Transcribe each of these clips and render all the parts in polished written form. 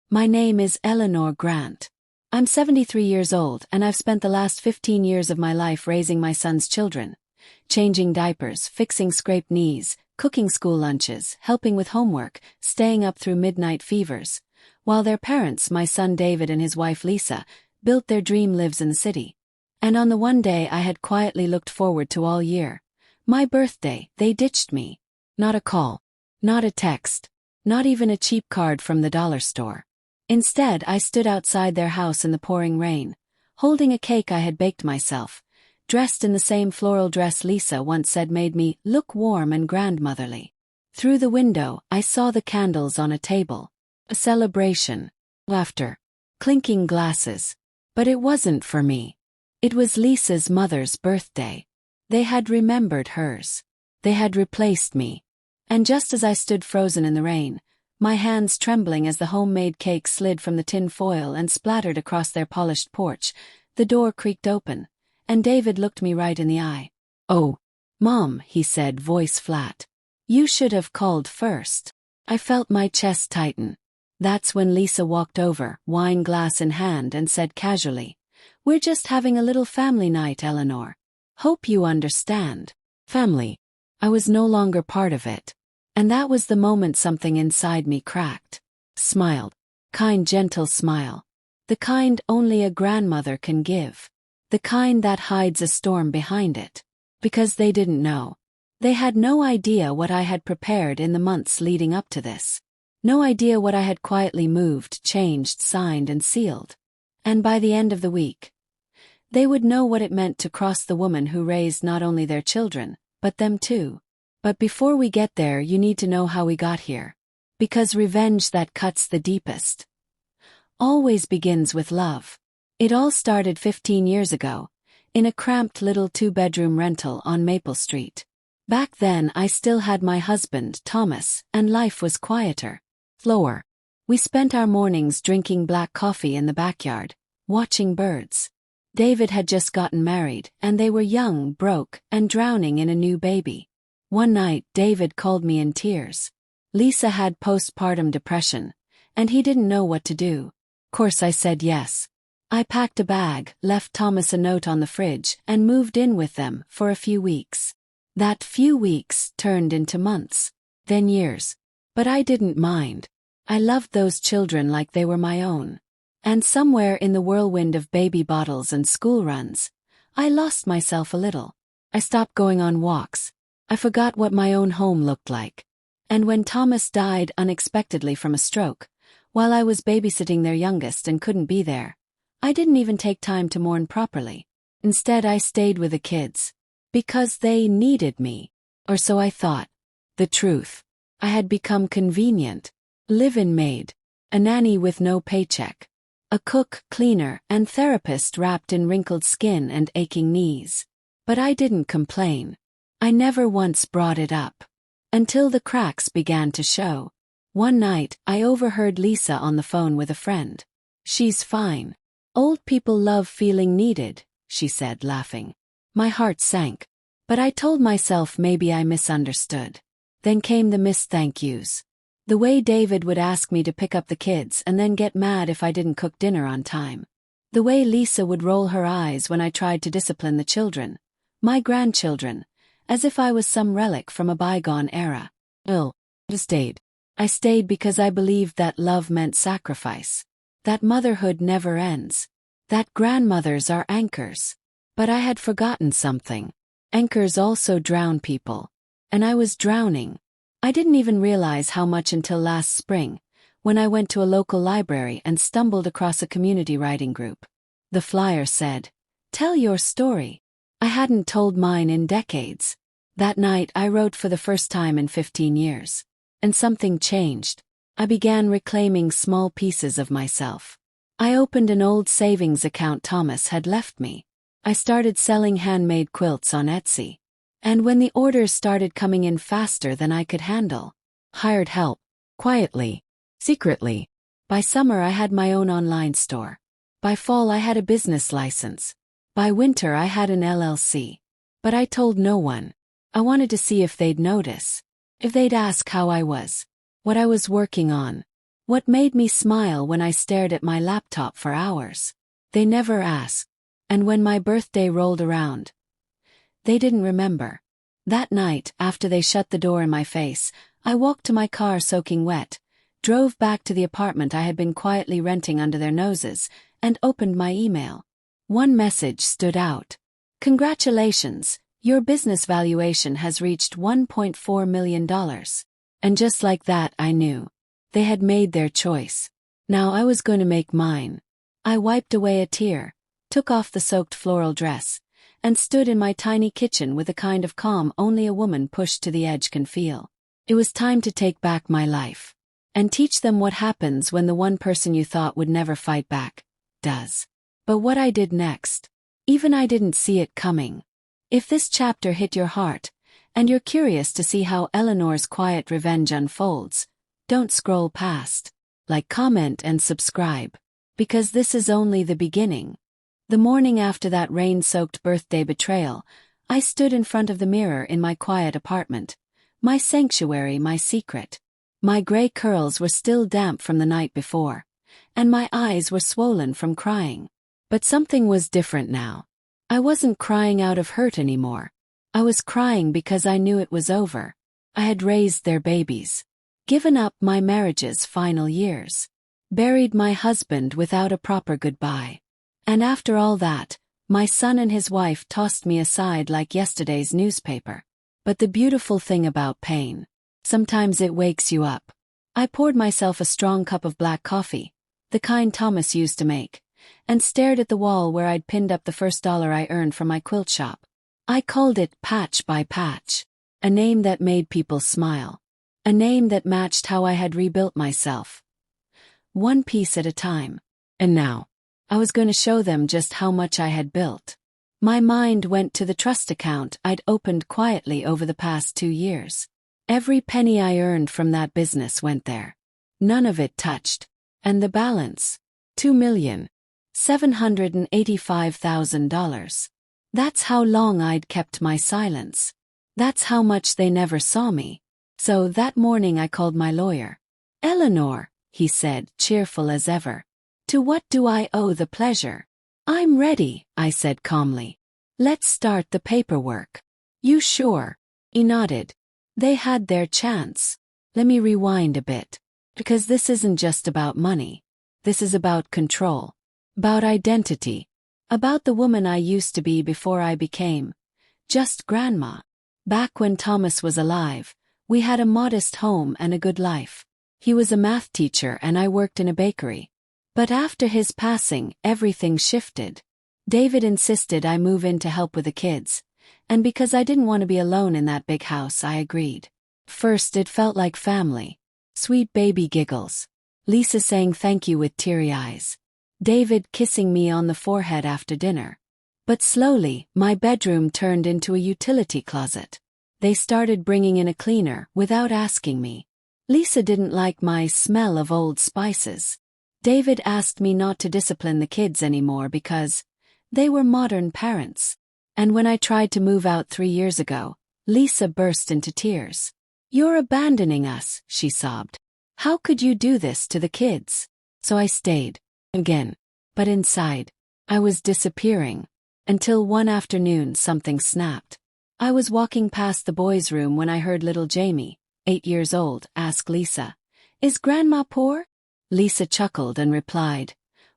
My name is Eleanor Grant. I'm 73 years old and I've spent the last 15 years of my life raising my son's children. Changing diapers, fixing scraped knees, cooking school lunches, helping with homework, staying up through midnight fevers. While their parents, my son David and his wife Lisa, built their dream lives in the city. And on the one day I had quietly looked forward to all year, my birthday, they ditched me. Not a call. Not a text. Not even a cheap card from the dollar store. Instead, I stood outside their house in the pouring rain, holding a cake I had baked myself, dressed in the same floral dress Lisa once said made me look warm and grandmotherly. Through the window, I saw the candles on a table. A celebration. Laughter. Clinking glasses. But it wasn't for me. It was Lisa's mother's birthday. They had remembered hers. They had replaced me. And just as I stood frozen in the rain, my hands trembling as the homemade cake slid from the tin foil and splattered across their polished porch, the door creaked open, and David looked me right in the eye. "Oh, Mom," he said, voice flat. "You should have called first." I felt my chest tighten. That's when Lisa walked over, wine glass in hand, and said casually, "We're just having a little family night, Eleanor. Hope you understand." Family. I was no longer part of it. And that was the moment something inside me cracked. Smiled. Kind, gentle smile. The kind only a grandmother can give. The kind that hides a storm behind it. Because they didn't know. They had no idea what I had prepared in the months leading up to this. No idea what I had quietly moved, changed, signed, and sealed. And by the end of the week, they would know what it meant to cross the woman who raised not only their children, but them too. But before we get there, you need to know how we got here. Because revenge that cuts the deepest always begins with love. It all started 15 years ago, in a cramped little 2-bedroom rental on Maple Street. Back then I still had my husband, Thomas, and life was quieter, slower. We spent our mornings drinking black coffee in the backyard, watching birds. David had just gotten married, and they were young, broke, and drowning in a new baby. One night, David called me in tears. Lisa had postpartum depression, and he didn't know what to do. Course I said yes. I packed a bag, left Thomas a note on the fridge, and moved in with them for a few weeks. That few weeks turned into months, then years. But I didn't mind. I loved those children like they were my own. And somewhere in the whirlwind of baby bottles and school runs, I lost myself a little. I stopped going on walks. I forgot what my own home looked like. And when Thomas died unexpectedly from a stroke, while I was babysitting their youngest and couldn't be there, I didn't even take time to mourn properly. Instead, I stayed with the kids. Because they needed me. Or so I thought. The truth. I had become convenient. Live-in maid. A nanny with no paycheck. A cook, cleaner, and therapist wrapped in wrinkled skin and aching knees. But I didn't complain. I never once brought it up. Until the cracks began to show. One night, I overheard Lisa on the phone with a friend. "She's fine. Old people love feeling needed," she said, laughing. My heart sank. But I told myself maybe I misunderstood. Then came the missed thank yous. The way David would ask me to pick up the kids and then get mad if I didn't cook dinner on time. The way Lisa would roll her eyes when I tried to discipline the children. My grandchildren. As if I was some relic from a bygone era. I stayed. I stayed because I believed that love meant sacrifice. That motherhood never ends. That grandmothers are anchors. But I had forgotten something. Anchors also drown people. And I was drowning. I didn't even realize how much until last spring, when I went to a local library and stumbled across a community writing group. The flyer said, "Tell your story." I hadn't told mine in decades. That night I wrote for the first time in 15 years. And something changed. I began reclaiming small pieces of myself. I opened an old savings account Thomas had left me. I started selling handmade quilts on Etsy. And when the orders started coming in faster than I could handle, hired help. Quietly. Secretly. By summer I had my own online store. By fall I had a business license. By winter I had an LLC. But I told no one. I wanted to see if they'd notice. If they'd ask how I was. What I was working on. What made me smile when I stared at my laptop for hours? They never asked. And when my birthday rolled around, they didn't remember. That night, after they shut the door in my face, I walked to my car soaking wet, drove back to the apartment I had been quietly renting under their noses, and opened my email. One message stood out. Congratulations, your business valuation has reached $1.4 million. And just like that I knew. They had made their choice. Now I was going to make mine. I wiped away a tear, took off the soaked floral dress, and stood in my tiny kitchen with a kind of calm only a woman pushed to the edge can feel. It was time to take back my life. And teach them what happens when the one person you thought would never fight back, does. But what I did next, even I didn't see it coming. If this chapter hit your heart, and you're curious to see how Eleanor's quiet revenge unfolds, don't scroll past. Like, comment, and subscribe. Because this is only the beginning. The morning after that rain-soaked birthday betrayal, I stood in front of the mirror in my quiet apartment. My sanctuary, my secret. My gray curls were still damp from the night before, and my eyes were swollen from crying. But something was different now. I wasn't crying out of hurt anymore. I was crying because I knew it was over. I had raised their babies. Given up my marriage's final years. Buried my husband without a proper goodbye. And after all that, my son and his wife tossed me aside like yesterday's newspaper. But the beautiful thing about pain, sometimes it wakes you up. I poured myself a strong cup of black coffee, the kind Thomas used to make, and stared at the wall where I'd pinned up the first dollar I earned from my quilt shop. I called it Patch by Patch, a name that made people smile. A name that matched how I had rebuilt myself. One piece at a time. And now, I was going to show them just how much I had built. My mind went to the trust account I'd opened quietly over the past 2 years. Every penny I earned from that business went there. None of it touched. And the balance? $2,785,000. That's how long I'd kept my silence. That's how much they never saw me. So that morning I called my lawyer. Eleanor, he said, cheerful as ever. To what do I owe the pleasure? I'm ready, I said calmly. Let's start the paperwork. You sure? He nodded. They had their chance. Let me rewind a bit. Because this isn't just about money. This is about control. About identity. About the woman I used to be before I became just grandma. Back when Thomas was alive, we had a modest home and a good life. He was a math teacher and I worked in a bakery. But after his passing, everything shifted. David insisted I move in to help with the kids, and because I didn't want to be alone in that big house, I agreed. First, it felt like family. Sweet baby giggles. Lisa saying thank you with teary eyes. David kissing me on the forehead after dinner. But slowly, my bedroom turned into a utility closet. They started bringing in a cleaner without asking me. Lisa didn't like my smell of old spices. David asked me not to discipline the kids anymore because they were modern parents. And when I tried to move out 3 years ago, Lisa burst into tears. You're abandoning us, she sobbed. How could you do this to the kids? So I stayed. Again. But inside, I was disappearing. Until one afternoon something snapped. I was walking past the boys' room when I heard little Jamie, 8 years old, ask Lisa, "Is Grandma poor?" Lisa chuckled and replied,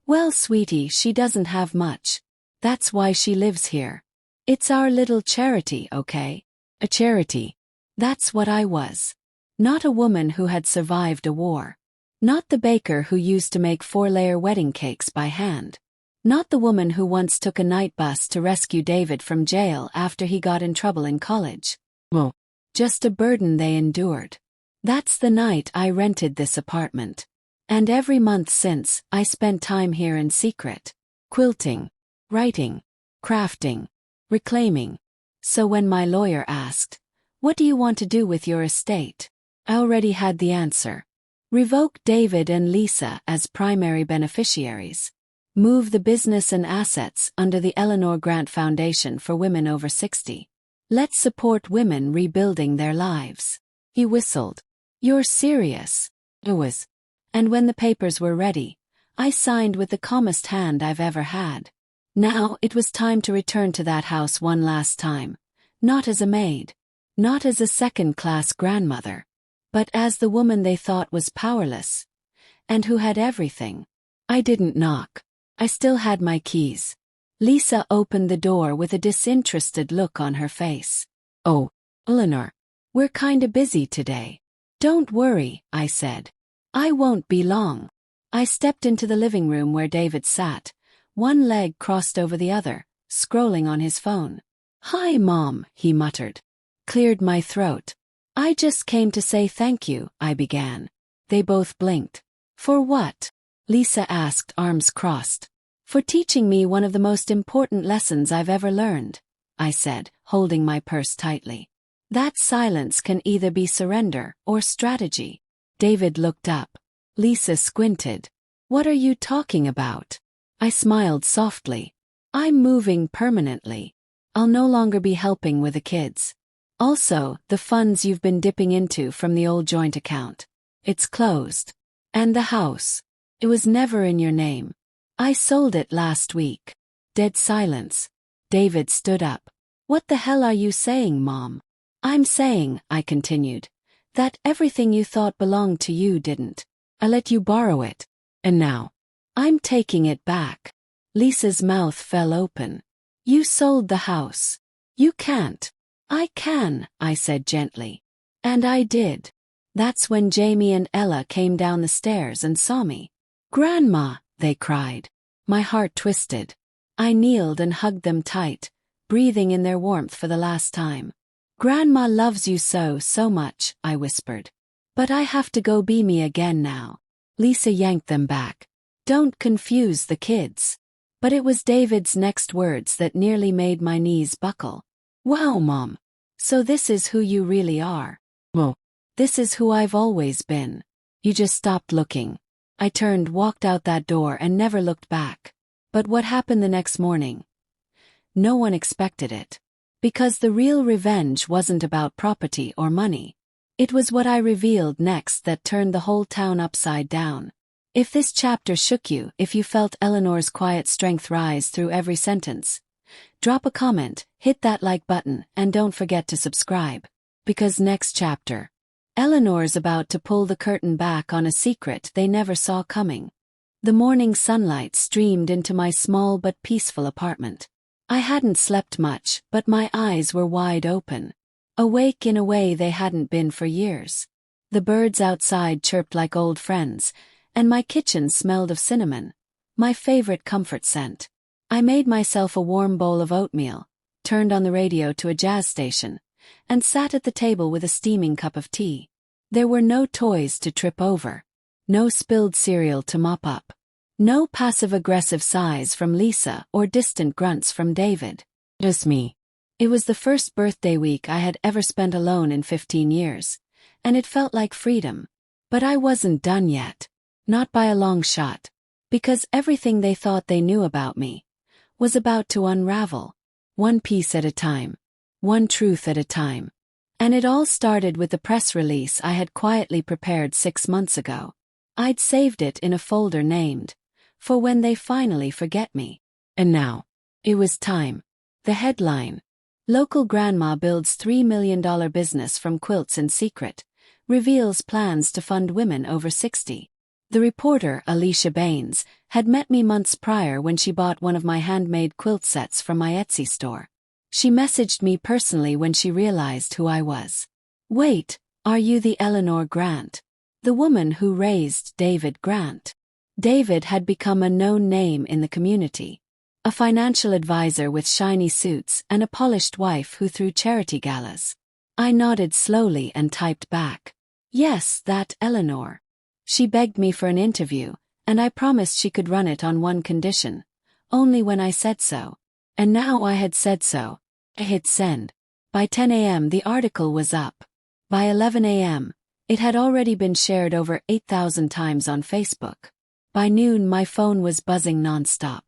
"Well, sweetie, she doesn't have much. That's why she lives here. It's our little charity, okay?" A charity. That's what I was. Not a woman who had survived a war. Not the baker who used to make 4-layer wedding cakes by hand. Not the woman who once took a night bus to rescue David from jail after he got in trouble in college. Well, just a burden they endured. That's the night I rented this apartment. And every month since, I spent time here in secret. Quilting. Writing. Crafting. Reclaiming. So when my lawyer asked, "What do you want to do with your estate?" I already had the answer. Revoke David and Lisa as primary beneficiaries. Move the business and assets under the Eleanor Grant Foundation for Women Over 60. Let's support women rebuilding their lives. He whistled. You're serious? I was. And when the papers were ready, I signed with the calmest hand I've ever had. Now it was time to return to that house one last time, not as a maid, not as a second-class grandmother, but as the woman they thought was powerless, and who had everything. I didn't knock. I still had my keys. Lisa opened the door with a disinterested look on her face. "Oh, Eleanor, we're kinda busy today." "Don't worry," I said. "I won't be long." I stepped into the living room where David sat, one leg crossed over the other, scrolling on his phone. "Hi, Mom," he muttered. Cleared my throat. "I just came to say thank you," I began. They both blinked. "For what?" Lisa asked, arms crossed. "For teaching me one of the most important lessons I've ever learned," I said, holding my purse tightly. "That silence can either be surrender or strategy." David looked up. Lisa squinted. "What are you talking about?" I smiled softly. "I'm moving permanently. I'll no longer be helping with the kids. Also, the funds you've been dipping into from the old joint account. It's closed. And the house. It was never in your name. I sold it last week." Dead silence. David stood up. "What the hell are you saying, Mom?" "I'm saying," I continued, "that everything you thought belonged to you didn't. I let you borrow it. And now, I'm taking it back." Lisa's mouth fell open. "You sold the house. You can't." "I can," I said gently. And I did. That's when Jamie and Ella came down the stairs and saw me. "Grandma," they cried. My heart twisted. I kneeled and hugged them tight, breathing in their warmth for the last time. "Grandma loves you so much," I whispered. "But I have to go be me again now." Lisa yanked them back. "Don't confuse the kids." But it was David's next words that nearly made my knees buckle. "Wow, Mom. So this is who you really are." "Well, this is who I've always been. You just stopped looking." I turned, walked out that door and never looked back. But what happened the next morning? No one expected it. Because the real revenge wasn't about property or money. It was what I revealed next that turned the whole town upside down. If this chapter shook you, if you felt Eleanor's quiet strength rise through every sentence, drop a comment, hit that like button, and don't forget to subscribe. Because next chapter, Eleanor's about to pull the curtain back on a secret they never saw coming. The morning sunlight streamed into my small but peaceful apartment. I hadn't slept much, but my eyes were wide open. Awake in a way they hadn't been for years. The birds outside chirped like old friends, and my kitchen smelled of cinnamon, my favorite comfort scent. I made myself a warm bowl of oatmeal, turned on the radio to a jazz station, and sat at the table with a steaming cup of tea. There were no toys to trip over, no spilled cereal to mop up, no passive-aggressive sighs from Lisa or distant grunts from David. Just me. It was the first birthday week I had ever spent alone in 15 years, and it felt like freedom. But I wasn't done yet. Not by a long shot. Because everything they thought they knew about me was about to unravel. One piece at a time. One truth at a time. And it all started with the press release I had quietly prepared 6 months ago. I'd saved it in a folder named, "For When They Finally Forget Me." And now, it was time. The headline: Local Grandma Builds $3 million Business from Quilts in Secret, Reveals Plans to Fund Women Over 60. The reporter, Alicia Baines, had met me months prior when she bought one of my handmade quilt sets from my Etsy store. She messaged me personally when she realized who I was. "Wait, are you the Eleanor Grant? The woman who raised David Grant?" David had become a known name in the community. A financial advisor with shiny suits and a polished wife who threw charity galas. I nodded slowly and typed back. "Yes, that Eleanor." She begged me for an interview, and I promised she could run it on one condition: only when I said so. And now I had said so. I hit send. By 10 a.m. the article was up. By 11 a.m., it had already been shared over 8,000 times on Facebook. By noon my phone was buzzing nonstop.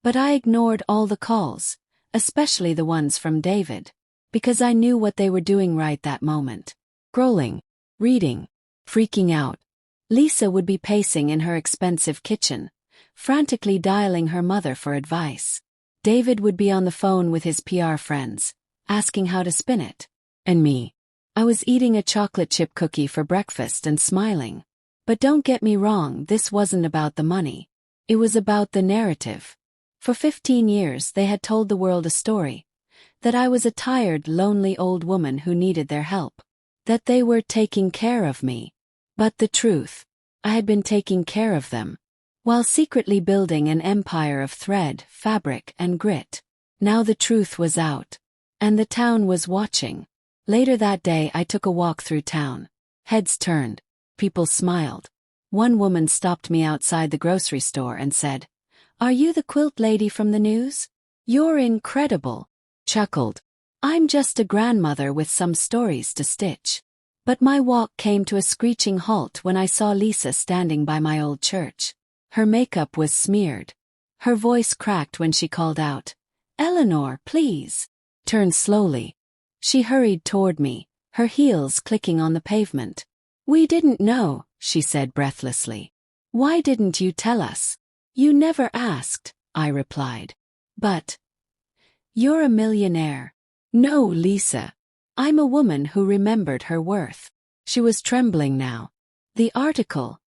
But I ignored all the calls, especially the ones from David, because I knew what they were doing right that moment. Scrolling, reading, freaking out. Lisa would be pacing in her expensive kitchen, frantically dialing her mother for advice. David would be on the phone with his PR friends, asking how to spin it. And me. I was eating a chocolate chip cookie for breakfast and smiling. But don't get me wrong, this wasn't about the money. It was about the narrative. For 15 years they had told the world a story. That I was a tired, lonely old woman who needed their help. That they were taking care of me. But the truth, I had been taking care of them, while secretly building an empire of thread, fabric, and grit. Now the truth was out. And the town was watching. Later that day I took a walk through town. Heads turned. People smiled. One woman stopped me outside the grocery store and said, "Are you the quilt lady from the news? You're incredible." Chuckled. I'm just a grandmother with some stories to stitch. But my walk came to a screeching halt when I saw Lisa standing by my old church. Her makeup was smeared. Her voice cracked when she called out, "Eleanor, please." Turn slowly. She hurried toward me, her heels clicking on the pavement. "We didn't know," she said breathlessly. "Why didn't you tell us?" "You never asked," I replied. "But you're a millionaire." "No, Lisa. I'm a woman who remembered her worth." She was trembling now. "The article.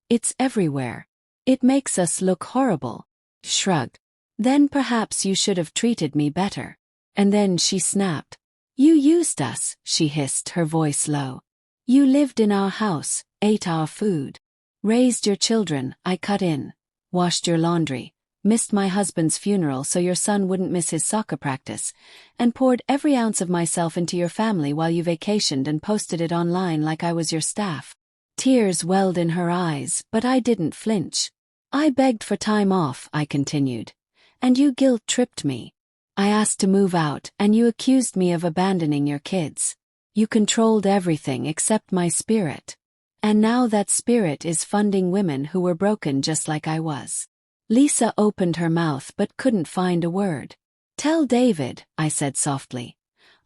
It's everywhere. It makes us look horrible." Shrugged. "Then perhaps you should have treated me better." And then she snapped. "You used us," she hissed, her voice low. "You lived in our house, ate our food, raised your children," I cut in, "washed your laundry, missed my husband's funeral so your son wouldn't miss his soccer practice, and poured every ounce of myself into your family while you vacationed and posted it online like I was your staff." Tears welled in her eyes, but I didn't flinch. "I begged for time off," I continued, "and you guilt-tripped me. I asked to move out, and you accused me of abandoning your kids. You controlled everything except my spirit. And now that spirit is funding women who were broken just like I was." Lisa opened her mouth but couldn't find a word. "Tell David," I said softly.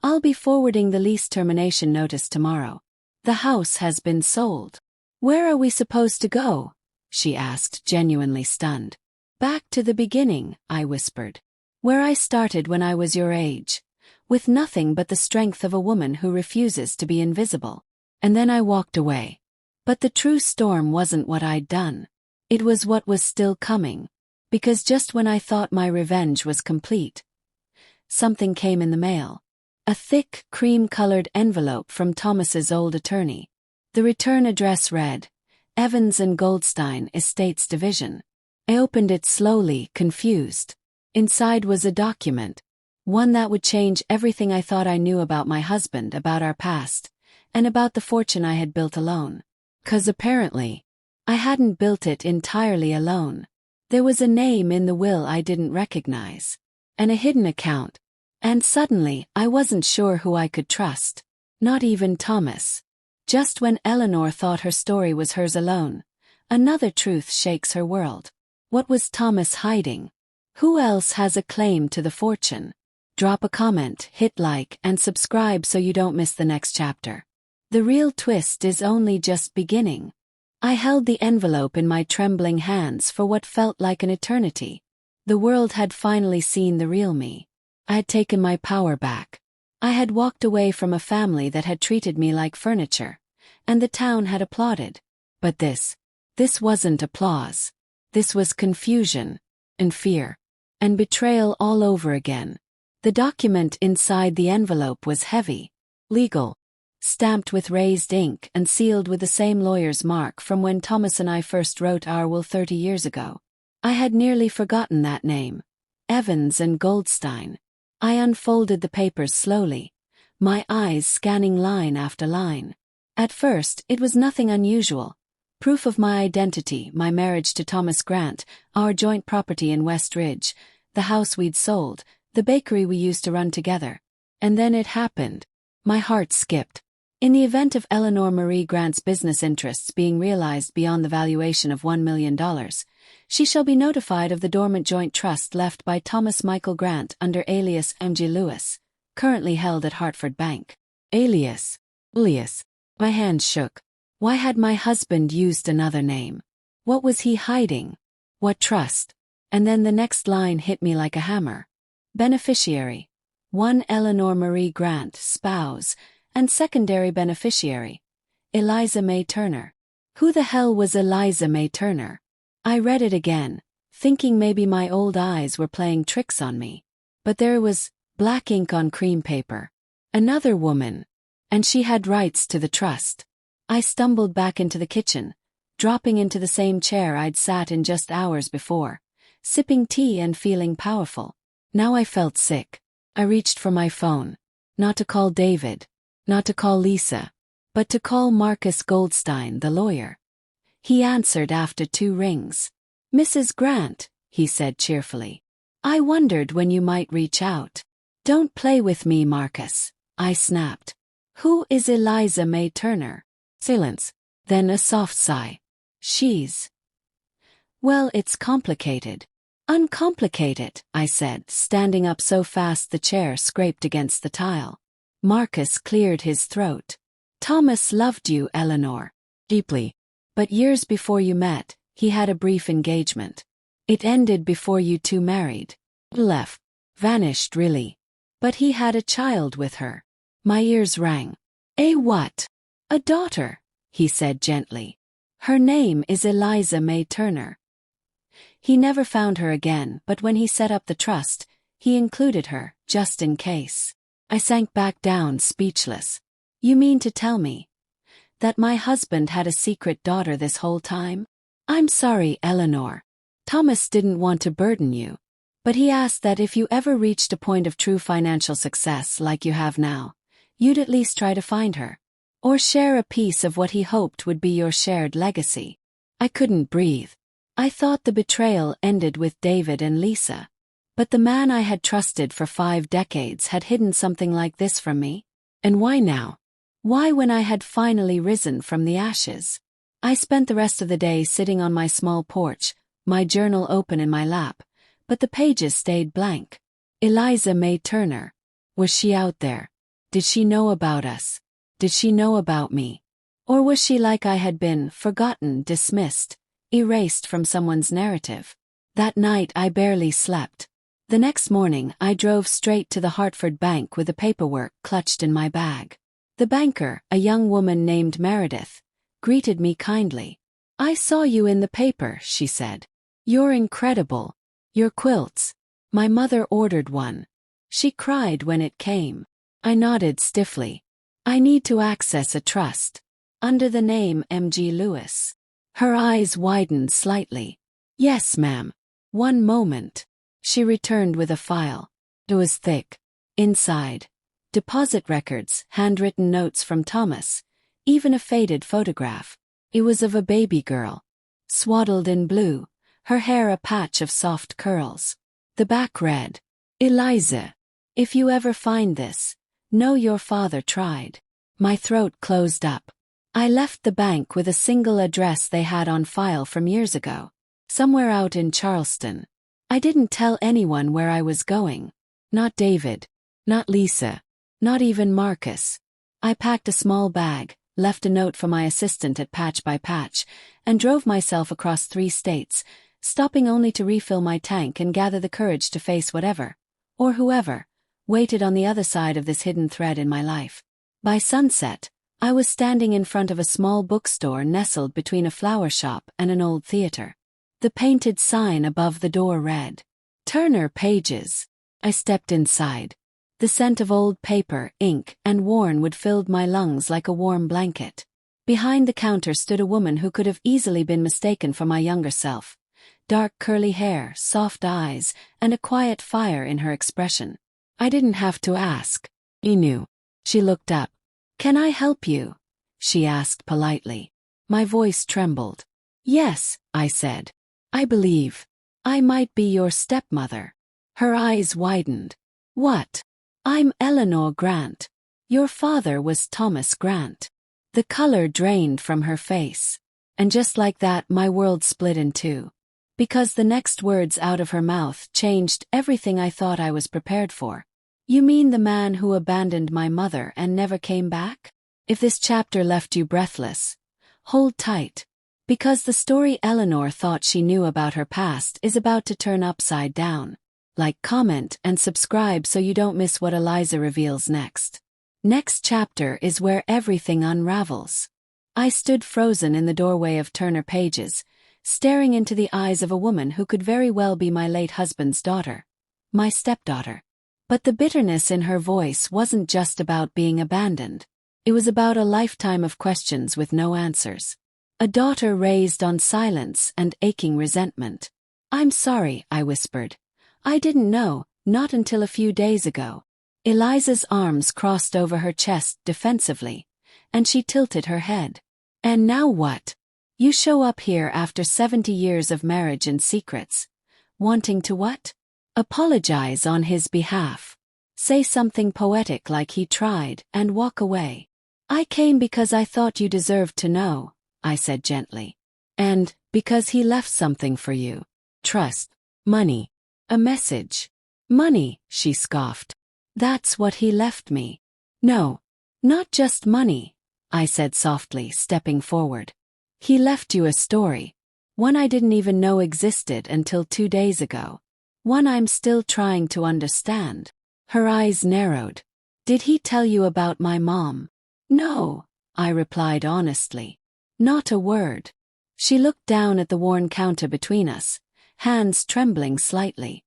"I'll be forwarding the lease termination notice tomorrow. The house has been sold." "Where are we supposed to go?" she asked, genuinely stunned. "Back to the beginning," I whispered. "Where I started when I was your age, with nothing but the strength of a woman who refuses to be invisible." And then I walked away. But the true storm wasn't what I'd done. It was what was still coming. Because just when I thought my revenge was complete, something came in the mail. A thick, cream-colored envelope from Thomas's old attorney. The return address read, Evans and Goldstein Estates Division. I opened it slowly, confused. Inside was a document. One that would change everything I thought I knew about my husband, about our past, and about the fortune I had built alone. 'Cause apparently, I hadn't built it entirely alone. There was a name in the will I didn't recognize. And a hidden account. And suddenly, I wasn't sure who I could trust. Not even Thomas. Just when Eleanor thought her story was hers alone, another truth shakes her world. What was Thomas hiding? Who else has a claim to the fortune? Drop a comment, hit like, and subscribe so you don't miss the next chapter. The real twist is only just beginning. I held the envelope in my trembling hands for what felt like an eternity. The world had finally seen the real me. I had taken my power back. I had walked away from a family that had treated me like furniture, and the town had applauded. But this wasn't applause. This was confusion, and fear, and betrayal all over again. The document inside the envelope was heavy, legal, stamped with raised ink and sealed with the same lawyer's mark from when Thomas and I first wrote our will 30 years ago. I had nearly forgotten that name. Evans and Goldstein. I unfolded the papers slowly, my eyes scanning line after line. At first, it was nothing unusual. Proof of my identity, my marriage to Thomas Grant, our joint property in West Ridge, the house we'd sold, the bakery we used to run together. And then it happened. My heart skipped. In the event of Eleanor Marie Grant's business interests being realized beyond the valuation of $1 million, she shall be notified of the dormant joint trust left by Thomas Michael Grant under alias M.G. Lewis, currently held at Hartford Bank. Alias. My hands shook. Why had my husband used another name? What was he hiding? What trust? And then the next line hit me like a hammer. Beneficiary. 1 Eleanor Marie Grant, spouse, and secondary beneficiary. Eliza May Turner. Who the hell was Eliza May Turner? I read it again, thinking maybe my old eyes were playing tricks on me. But there was black ink on cream paper. Another woman. And she had rights to the trust. I stumbled back into the kitchen, dropping into the same chair I'd sat in just hours before, sipping tea and feeling powerful. Now I felt sick. I reached for my phone. Not to call David. Not to call Lisa. But to call Marcus Goldstein, the lawyer. He answered after 2 rings. "Mrs. Grant," he said cheerfully. "I wondered when you might reach out." "Don't play with me, Marcus," I snapped. "Who is Eliza May Turner?" Silence. Then a soft sigh. "She's..." "Well, it's complicated." "Uncomplicate," I said, standing up so fast the chair scraped against the tile. Marcus cleared his throat. "Thomas loved you, Eleanor. Deeply. But years before you met, he had a brief engagement. It ended before you two married. Left. Vanished, really. But he had a child with her." My ears rang. "A what?" "A daughter," he said gently. "Her name is Eliza May Turner." He never found her again, but when he set up the trust, he included her, just in case. I sank back down, speechless. "You mean to tell me that my husband had a secret daughter this whole time?" "I'm sorry, Eleanor. Thomas didn't want to burden you. But he asked that if you ever reached a point of true financial success like you have now, you'd at least try to find her. Or share a piece of what he hoped would be your shared legacy." I couldn't breathe. I thought the betrayal ended with David and Lisa. But the man I had trusted for 5 decades had hidden something like this from me. And why now? Why when I had finally risen from the ashes? I spent the rest of the day sitting on my small porch, my journal open in my lap, but the pages stayed blank. Eliza May Turner. Was she out there? Did she know about us? Did she know about me? Or was she like I had been, forgotten, dismissed, erased from someone's narrative? That night I barely slept. The next morning I drove straight to the Hartford bank with the paperwork clutched in my bag. The banker, a young woman named Meredith, greeted me kindly. "I saw you in the paper," she said. "You're incredible. Your quilts. My mother ordered one." She cried when it came. I nodded stiffly. "I need to access a trust. Under the name M.G. Lewis." Her eyes widened slightly. "Yes, ma'am. One moment." She returned with a file. It was thick. Inside, deposit records, handwritten notes from Thomas, even a faded photograph. It was of a baby girl, swaddled in blue, her hair a patch of soft curls. The back read, "Eliza, if you ever find this, know your father tried." My throat closed up. I left the bank with a single address they had on file from years ago, somewhere out in Charleston. I didn't tell anyone where I was going. Not David. Not Lisa. Not even Marcus. I packed a small bag, left a note for my assistant at Patch by Patch, and drove myself across 3 states, stopping only to refill my tank and gather the courage to face whatever, or whoever, waited on the other side of this hidden thread in my life. By sunset, I was standing in front of a small bookstore nestled between a flower shop and an old theater. The painted sign above the door read, "Turner Pages." I stepped inside. The scent of old paper, ink, and worn wood filled my lungs like a warm blanket. Behind the counter stood a woman who could have easily been mistaken for my younger self. Dark curly hair, soft eyes, and a quiet fire in her expression. I didn't have to ask. He knew. She looked up. "Can I help you?" she asked politely. My voice trembled. "Yes," I said. "I believe I might be your stepmother." Her eyes widened. "What?" "I'm Eleanor Grant. Your father was Thomas Grant." The color drained from her face. And just like that my world split in 2. Because the next words out of her mouth changed everything I thought I was prepared for. "You mean the man who abandoned my mother and never came back?" If this chapter left you breathless, Hold tight. Because the story Eleanor thought she knew about her past is about to turn upside down. Like, comment, and subscribe so you don't miss what Eliza reveals next. Next chapter is where everything unravels. I stood frozen in the doorway of Turner Pages, staring into the eyes of a woman who could very well be my late husband's daughter. My stepdaughter. But the bitterness in her voice wasn't just about being abandoned. It was about a lifetime of questions with no answers. A daughter raised on silence and aching resentment. "I'm sorry," I whispered. "I didn't know, not until a few days ago." Eliza's arms crossed over her chest defensively, and she tilted her head. "And now what? You show up here after 70 years of marriage and secrets. Wanting to what? Apologize on his behalf. Say something poetic like he tried, and walk away." "I came because I thought you deserved to know," I said gently. "And because he left something for you. Trust. Money. A message." "Money," she scoffed. "That's what he left me." "No. Not just money," I said softly, stepping forward. "He left you a story. One I didn't even know existed until 2 days ago. One I'm still trying to understand." Her eyes narrowed. "Did he tell you about my mom?" "No," I replied honestly. "Not a word." She looked down at the worn counter between us, hands trembling slightly.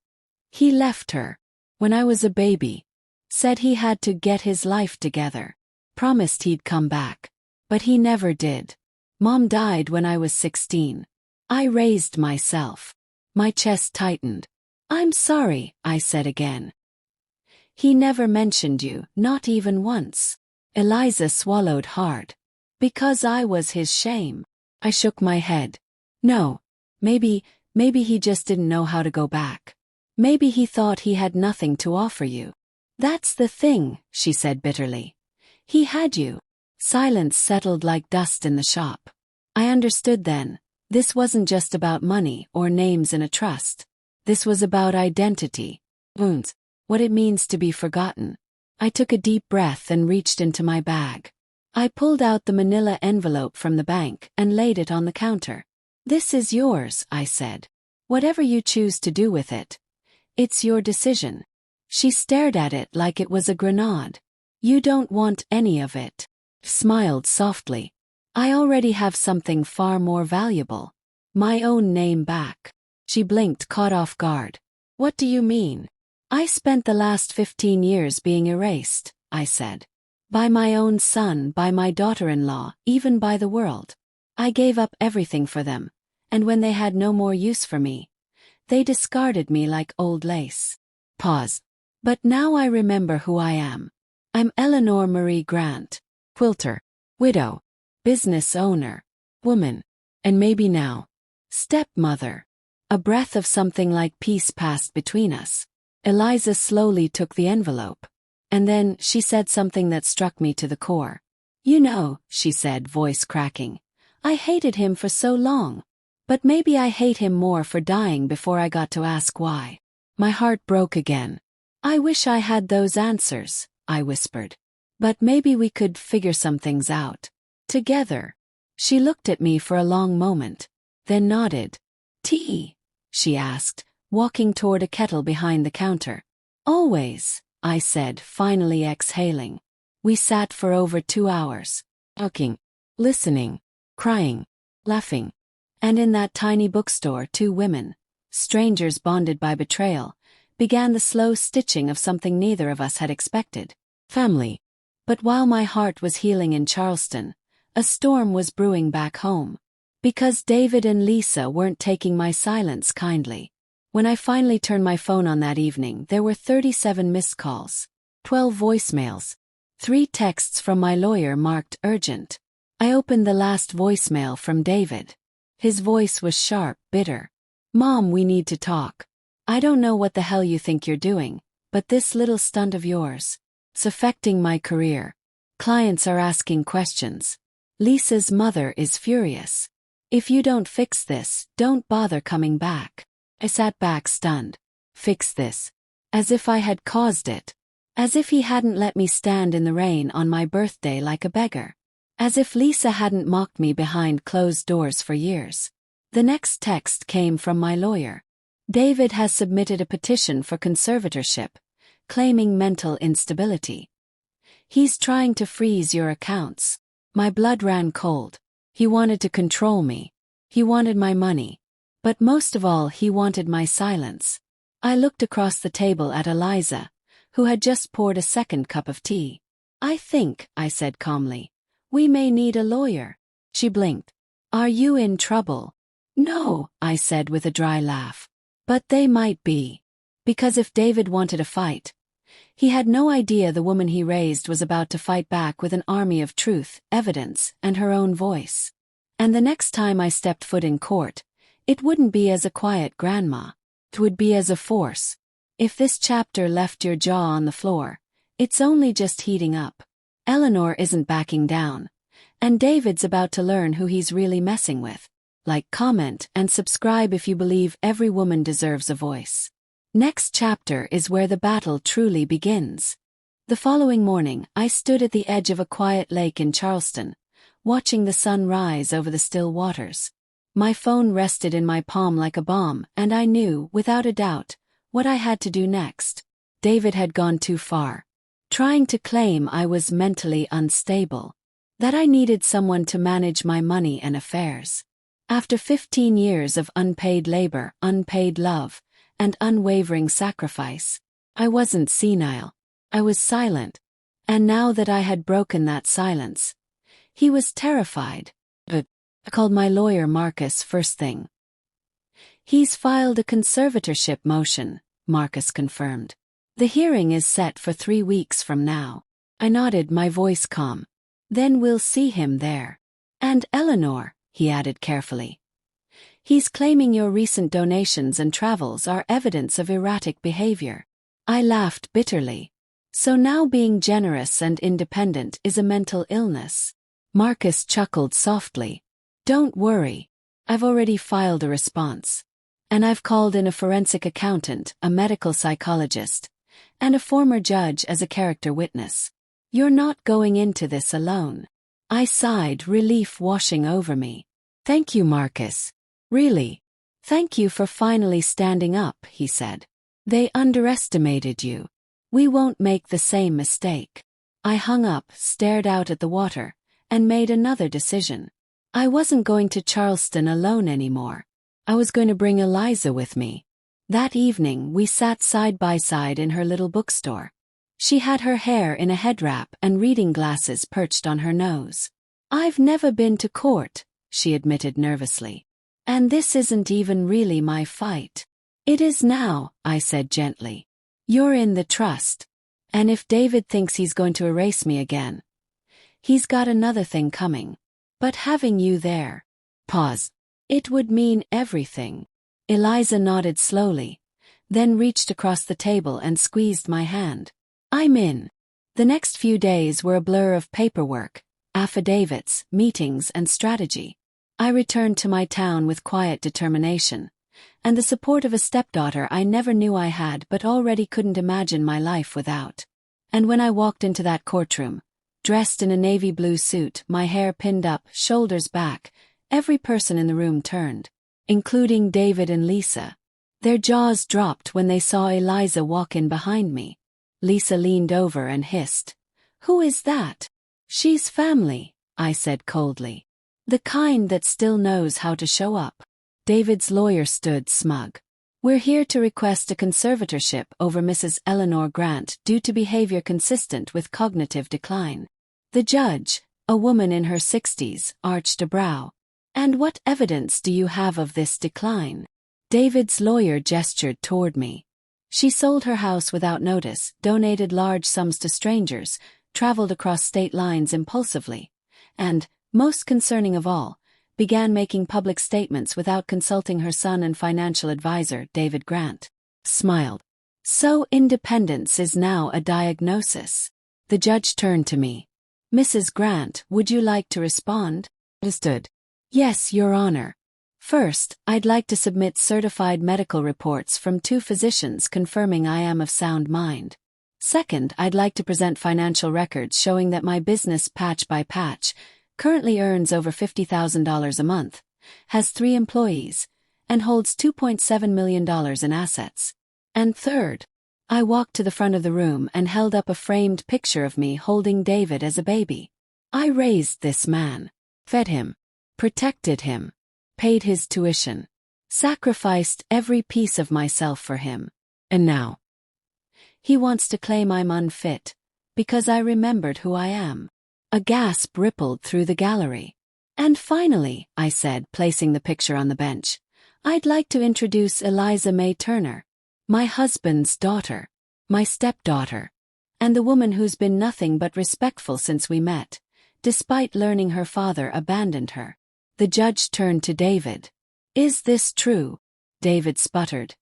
"He left her when I was a baby. Said he had to get his life together. Promised he'd come back. But he never did. Mom died when I was 16. I raised myself." My chest tightened. "I'm sorry," I said again. "He never mentioned you, not even once." Eliza swallowed hard. "Because I was his shame." I shook my head. "No. Maybe he just didn't know how to go back. Maybe he thought he had nothing to offer you." "That's the thing," she said bitterly. "He had you." Silence settled like dust in the shop. I understood then. This wasn't just about money or names in a trust. This was about identity. Wounds. What it means to be forgotten. I took a deep breath and reached into my bag. I pulled out the manila envelope from the bank and laid it on the counter. "This is yours," I said. "Whatever you choose to do with it. It's your decision." She stared at it like it was a grenade. "You don't want any of it." Smiled softly. "I already have something far more valuable. My own name back." She blinked, caught off guard. "What do you mean?" "I spent the last 15 years being erased," I said. "By my own son, by my daughter-in-law, even by the world. I gave up everything for them, and when they had no more use for me, they discarded me like old lace." Pause. "But now I remember who I am. I'm Eleanor Marie Grant, quilter, widow, business owner, woman, and maybe now, stepmother." A breath of something like peace passed between us. Eliza slowly took the envelope. And then she said something that struck me to the core. "You know," she said, voice cracking, "I hated him for so long. But maybe I hate him more for dying before I got to ask why." My heart broke again. "I wish I had those answers," I whispered. "But maybe we could figure some things out. Together." She looked at me for a long moment, then nodded. "Tea?" she asked, walking toward a kettle behind the counter. "Always," I said, finally exhaling. We sat for over 2 hours, talking, listening, crying, laughing. And in that tiny bookstore, 2 women, strangers bonded by betrayal, began the slow stitching of something neither of us had expected. Family. But while my heart was healing in Charleston, a storm was brewing back home. Because David and Lisa weren't taking my silence kindly. When I finally turned my phone on that evening, there were 37 missed calls, 12 voicemails, 3 texts from my lawyer marked urgent. I opened the last voicemail from David. His voice was sharp, bitter. "Mom, we need to talk. I don't know what the hell you think you're doing, but this little stunt of yours, it's affecting my career. Clients are asking questions. Lisa's mother is furious. If you don't fix this, don't bother coming back." I sat back stunned. Fix this. As if I had caused it. As if he hadn't let me stand in the rain on my birthday like a beggar. As if Lisa hadn't mocked me behind closed doors for years. The next text came from my lawyer. David has submitted a petition for conservatorship, claiming mental instability. He's trying to freeze your accounts. My blood ran cold. He wanted to control me. He wanted my money. But most of all, he wanted my silence. I looked across the table at Eliza, who had just poured a second cup of tea. I think, I said calmly, we may need a lawyer. She blinked. Are you in trouble? No, I said with a dry laugh. But they might be. Because if David wanted a fight, he had no idea the woman he raised was about to fight back with an army of truth, evidence, and her own voice. And the next time I stepped foot in court, it wouldn't be as a quiet grandma. It would be as a force. If this chapter left your jaw on the floor, it's only just heating up. Eleanor isn't backing down. And David's about to learn who he's really messing with. Like, comment, and subscribe if you believe every woman deserves a voice. Next chapter is where the battle truly begins. The following morning, I stood at the edge of a quiet lake in Charleston, watching the sun rise over the still waters. My phone rested in my palm like a bomb, and I knew, without a doubt, what I had to do next. David had gone too far, trying to claim I was mentally unstable, that I needed someone to manage my money and affairs. After 15 years of unpaid labor, unpaid love, and unwavering sacrifice, I wasn't senile. I was silent. And now that I had broken that silence, he was terrified. But I called my lawyer Marcus first thing. He's filed a conservatorship motion, Marcus confirmed. The hearing is set for 3 weeks from now. I nodded, my voice calm. Then we'll see him there. And Eleanor, he added carefully. He's claiming your recent donations and travels are evidence of erratic behavior. I laughed bitterly. So now being generous and independent is a mental illness. Marcus chuckled softly. Don't worry. I've already filed a response. And I've called in a forensic accountant, a medical psychologist, and a former judge as a character witness. You're not going into this alone. I sighed, relief washing over me. Thank you, Marcus. Really. Thank you for finally standing up, he said. They underestimated you. We won't make the same mistake. I hung up, stared out at the water, and made another decision. I wasn't going to Charleston alone anymore. I was going to bring Eliza with me. That evening we sat side by side in her little bookstore. She had her hair in a head wrap and reading glasses perched on her nose. I've never been to court, she admitted nervously. And this isn't even really my fight. It is now, I said gently. You're in the trust. And if David thinks he's going to erase me again, he's got another thing coming. But having you there. Pause. It would mean everything. Eliza nodded slowly, then reached across the table and squeezed my hand. I'm in. The next few days were a blur of paperwork, affidavits, meetings, and strategy. I returned to my town with quiet determination, and the support of a stepdaughter I never knew I had but already couldn't imagine my life without. And when I walked into that courtroom, dressed in a navy blue suit, my hair pinned up, shoulders back, every person in the room turned, including David and Lisa. Their jaws dropped when they saw Eliza walk in behind me. Lisa leaned over and hissed, "Who is that?" "She's family," I said coldly. "The kind that still knows how to show up." David's lawyer stood smug. "We're here to request a conservatorship over Mrs. Eleanor Grant due to behavior consistent with cognitive decline." The judge, a woman in her 60s, arched a brow. "And what evidence do you have of this decline?" David's lawyer gestured toward me. "She sold her house without notice, donated large sums to strangers, traveled across state lines impulsively, and, most concerning of all, began making public statements without consulting her son and financial advisor, David Grant." Smiled. "So independence is now a diagnosis." The judge turned to me. "Mrs. Grant, would you like to respond?" Understood. "Yes, Your Honor. First, I'd like to submit certified medical reports from 2 physicians confirming I am of sound mind. Second, I'd like to present financial records showing that my business patch by patch, currently earns over $50,000 a month, has 3 employees, and holds $2.7 million in assets. And third, I walked to the front of the room and held up a framed picture of me holding David as a baby. I raised this man, fed him, protected him, paid his tuition, sacrificed every piece of myself for him. And now, he wants to claim I'm unfit, because I remembered who I am. A gasp rippled through the gallery. And finally, I said, placing the picture on the bench, I'd like to introduce Eliza May Turner, my husband's daughter, my stepdaughter, and the woman who's been nothing but respectful since we met, despite learning her father abandoned her. The judge turned to David. Is this true? David sputtered.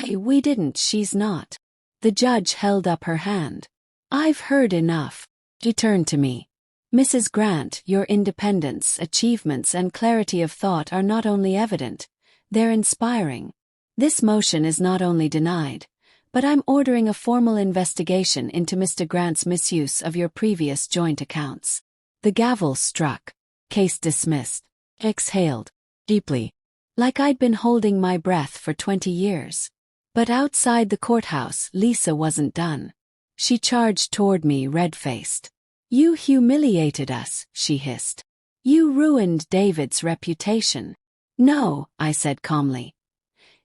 We didn't, she's not. The judge held up her hand. I've heard enough. She turned to me. Mrs. Grant, your independence, achievements, and clarity of thought are not only evident, they're inspiring. This motion is not only denied, but I'm ordering a formal investigation into Mr. Grant's misuse of your previous joint accounts. The gavel struck. Case dismissed. Exhaled. Deeply. Like I'd been holding my breath for 20 years. But outside the courthouse, Lisa wasn't done. She charged toward me red-faced. You humiliated us, she hissed. You ruined David's reputation. No, I said calmly.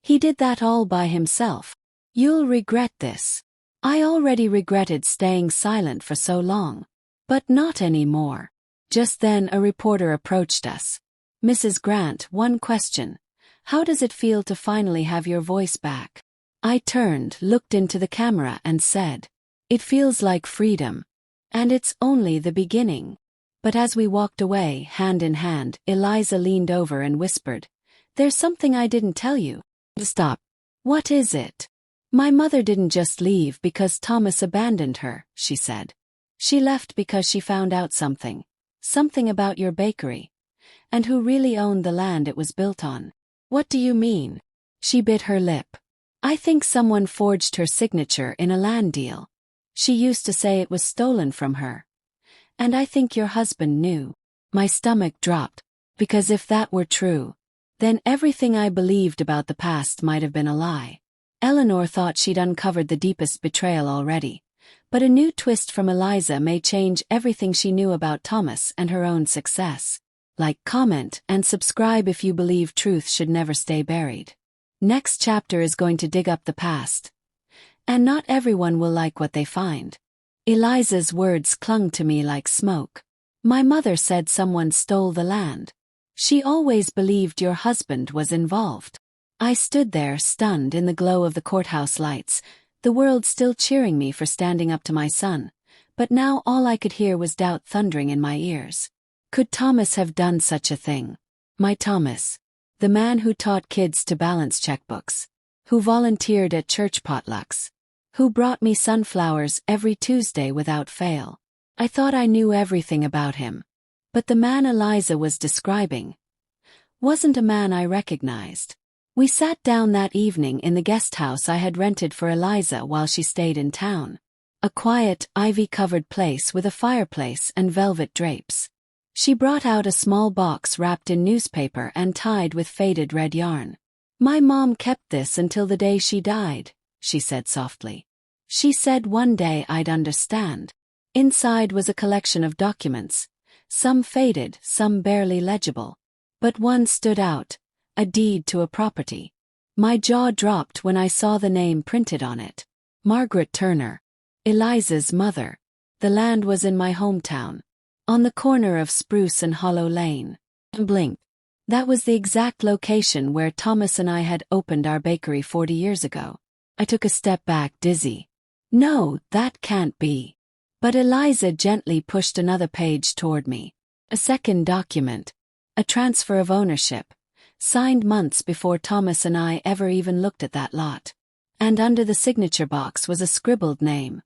He did that all by himself. You'll regret this. I already regretted staying silent for so long. But not anymore. Just then a reporter approached us. Mrs. Grant, one question. How does it feel to finally have your voice back? I turned, looked into the camera and said, it feels like freedom. And it's only the beginning. But as we walked away, hand in hand, Eliza leaned over and whispered, there's something I didn't tell you. Stop. What is it? My mother didn't just leave because Thomas abandoned her, she said. She left because she found out something. Something about your bakery. And who really owned the land it was built on. What do you mean? She bit her lip. I think someone forged her signature in a land deal. She used to say it was stolen from her. And I think your husband knew. My stomach dropped. Because if that were true, then everything I believed about the past might have been a lie. Eleanor thought she'd uncovered the deepest betrayal already. But a new twist from Eliza may change everything she knew about Thomas and her own success. Like, comment, and subscribe if you believe truth should never stay buried. Next chapter is going to dig up the past. And not everyone will like what they find. Eliza's words clung to me like smoke. My mother said someone stole the land. She always believed your husband was involved. I stood there, stunned in the glow of the courthouse lights, the world still cheering me for standing up to my son. But now all I could hear was doubt thundering in my ears. Could Thomas have done such a thing? My Thomas. The man who taught kids to balance checkbooks. Who volunteered at church potlucks. Who brought me sunflowers every Tuesday without fail. I thought I knew everything about him. But the man Eliza was describing wasn't a man I recognized. We sat down that evening in the guest house I had rented for Eliza while she stayed in town. A quiet, ivy-covered place with a fireplace and velvet drapes. She brought out a small box wrapped in newspaper and tied with faded red yarn. My mom kept this until the day she died, she said softly. She said one day I'd understand. Inside was a collection of documents, some faded, some barely legible. But one stood out, a deed to a property. My jaw dropped when I saw the name printed on it. Margaret Turner. Eliza's mother. The land was in my hometown. On the corner of Spruce and Hollow Lane. Blink. That was the exact location where Thomas and I had opened our bakery 40 years ago. I took a step back, dizzy. No, that can't be. But Eliza gently pushed another page toward me. A second document. A transfer of ownership. Signed months before Thomas and I ever even looked at that lot. And under the signature box was a scribbled name.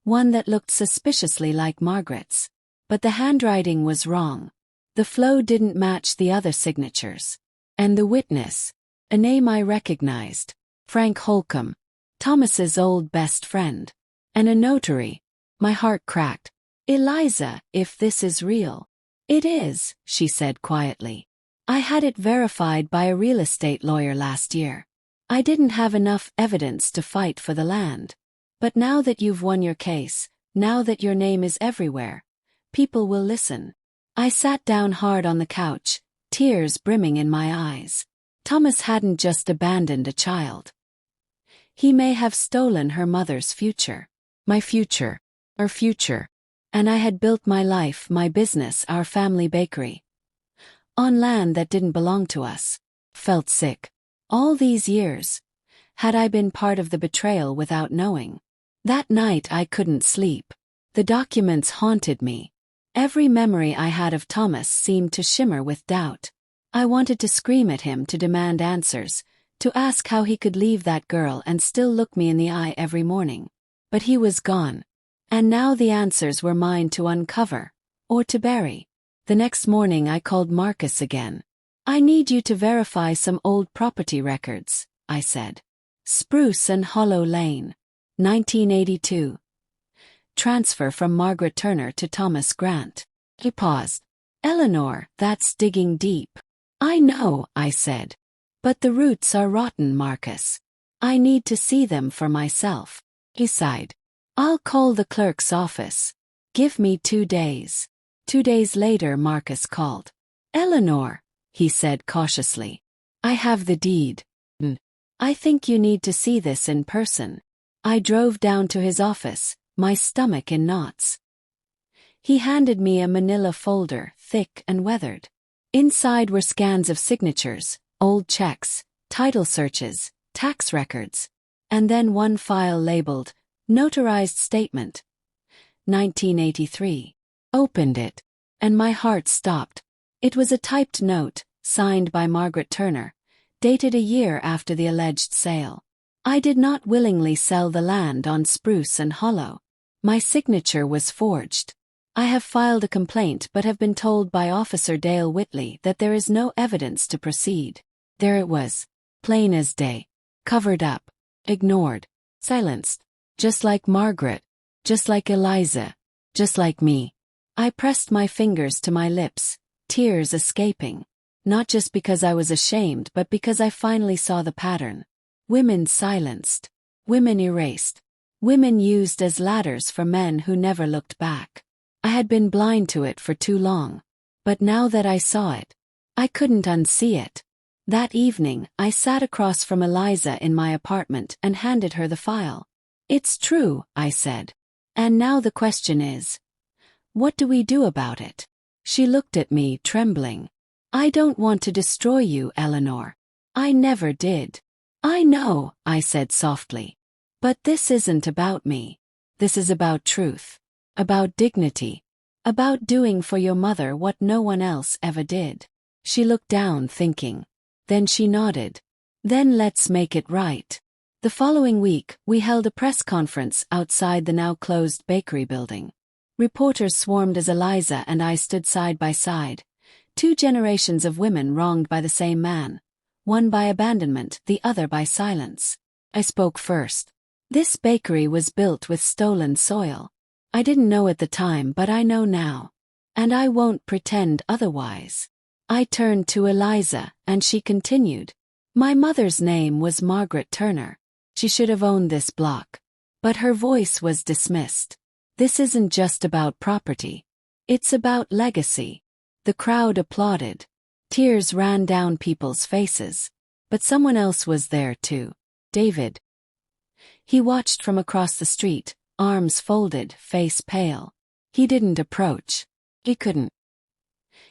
One that looked suspiciously like Margaret's. But the handwriting was wrong. The flow didn't match the other signatures. And the witness, a name I recognized, Frank Holcomb, Thomas's old best friend. And a notary. My heart cracked. Eliza, if this is real, It is, she said quietly. I had it verified by a real estate lawyer last year. I didn't have enough evidence to fight for the land. But now that you've won your case, now that your name is everywhere, people will listen. I sat down hard on the couch, tears brimming in my eyes. Thomas hadn't just abandoned a child. He may have stolen her mother's future. My future. Her future. And I had built my life, my business, our family bakery, on land that didn't belong to us. Felt sick. All these years. Had I been part of the betrayal without knowing? That night I couldn't sleep. The documents haunted me. Every memory I had of Thomas seemed to shimmer with doubt. I wanted to scream at him, to demand answers, to ask how he could leave that girl and still look me in the eye every morning. But he was gone. And now the answers were mine to uncover, or to bury. The next morning I called Marcus again. I need you to verify some old property records, I said. Spruce and Hollow Lane, 1982. Transfer from Margaret Turner to Thomas Grant. He paused. Eleanor, that's digging deep. I know, I said. But the roots are rotten, Marcus. I need to see them for myself. He sighed. I'll call the clerk's office. Give me 2 days. 2 days later Marcus called. Eleanor, he said cautiously. I have the deed. I think you need to see this in person. I drove down to his office, my stomach in knots. He handed me a manila folder, thick and weathered. Inside were scans of signatures, old checks, title searches, tax records, and then one file labeled, Notarized Statement. 1983. Opened it, and my heart stopped. It was a typed note, signed by Margaret Turner, dated a year after the alleged sale. I did not willingly sell the land on Spruce and Hollow. My signature was forged. I have filed a complaint but have been told by Officer Dale Whitley that there is no evidence to proceed. There it was, plain as day, covered up, ignored, silenced, just like Margaret, just like Eliza, just like me. I pressed my fingers to my lips, tears escaping. Not just because I was ashamed but because I finally saw the pattern. Women silenced. Women erased. Women used as ladders for men who never looked back. I had been blind to it for too long. But now that I saw it, I couldn't unsee it. That evening, I sat across from Eliza in my apartment and handed her the file. It's true, I said. And now the question is, what do we do about it? She looked at me, trembling. I don't want to destroy you, Eleanor. I never did. I know, I said softly. But this isn't about me. This is about truth. About dignity. About doing for your mother what no one else ever did. She looked down, thinking. Then she nodded. Then let's make it right. The following week, we held a press conference outside the now closed bakery building. Reporters swarmed as Eliza and I stood side by side. 2 generations of women wronged by the same man. One by abandonment, the other by silence. I spoke first. This bakery was built with stolen soil. I didn't know at the time, but I know now. And I won't pretend otherwise. I turned to Eliza, and she continued. My mother's name was Margaret Turner. She should have owned this block. But her voice was dismissed. This isn't just about property. It's about legacy. The crowd applauded. Tears ran down people's faces. But someone else was there too. David. He watched from across the street, arms folded, face pale. He didn't approach. He couldn't.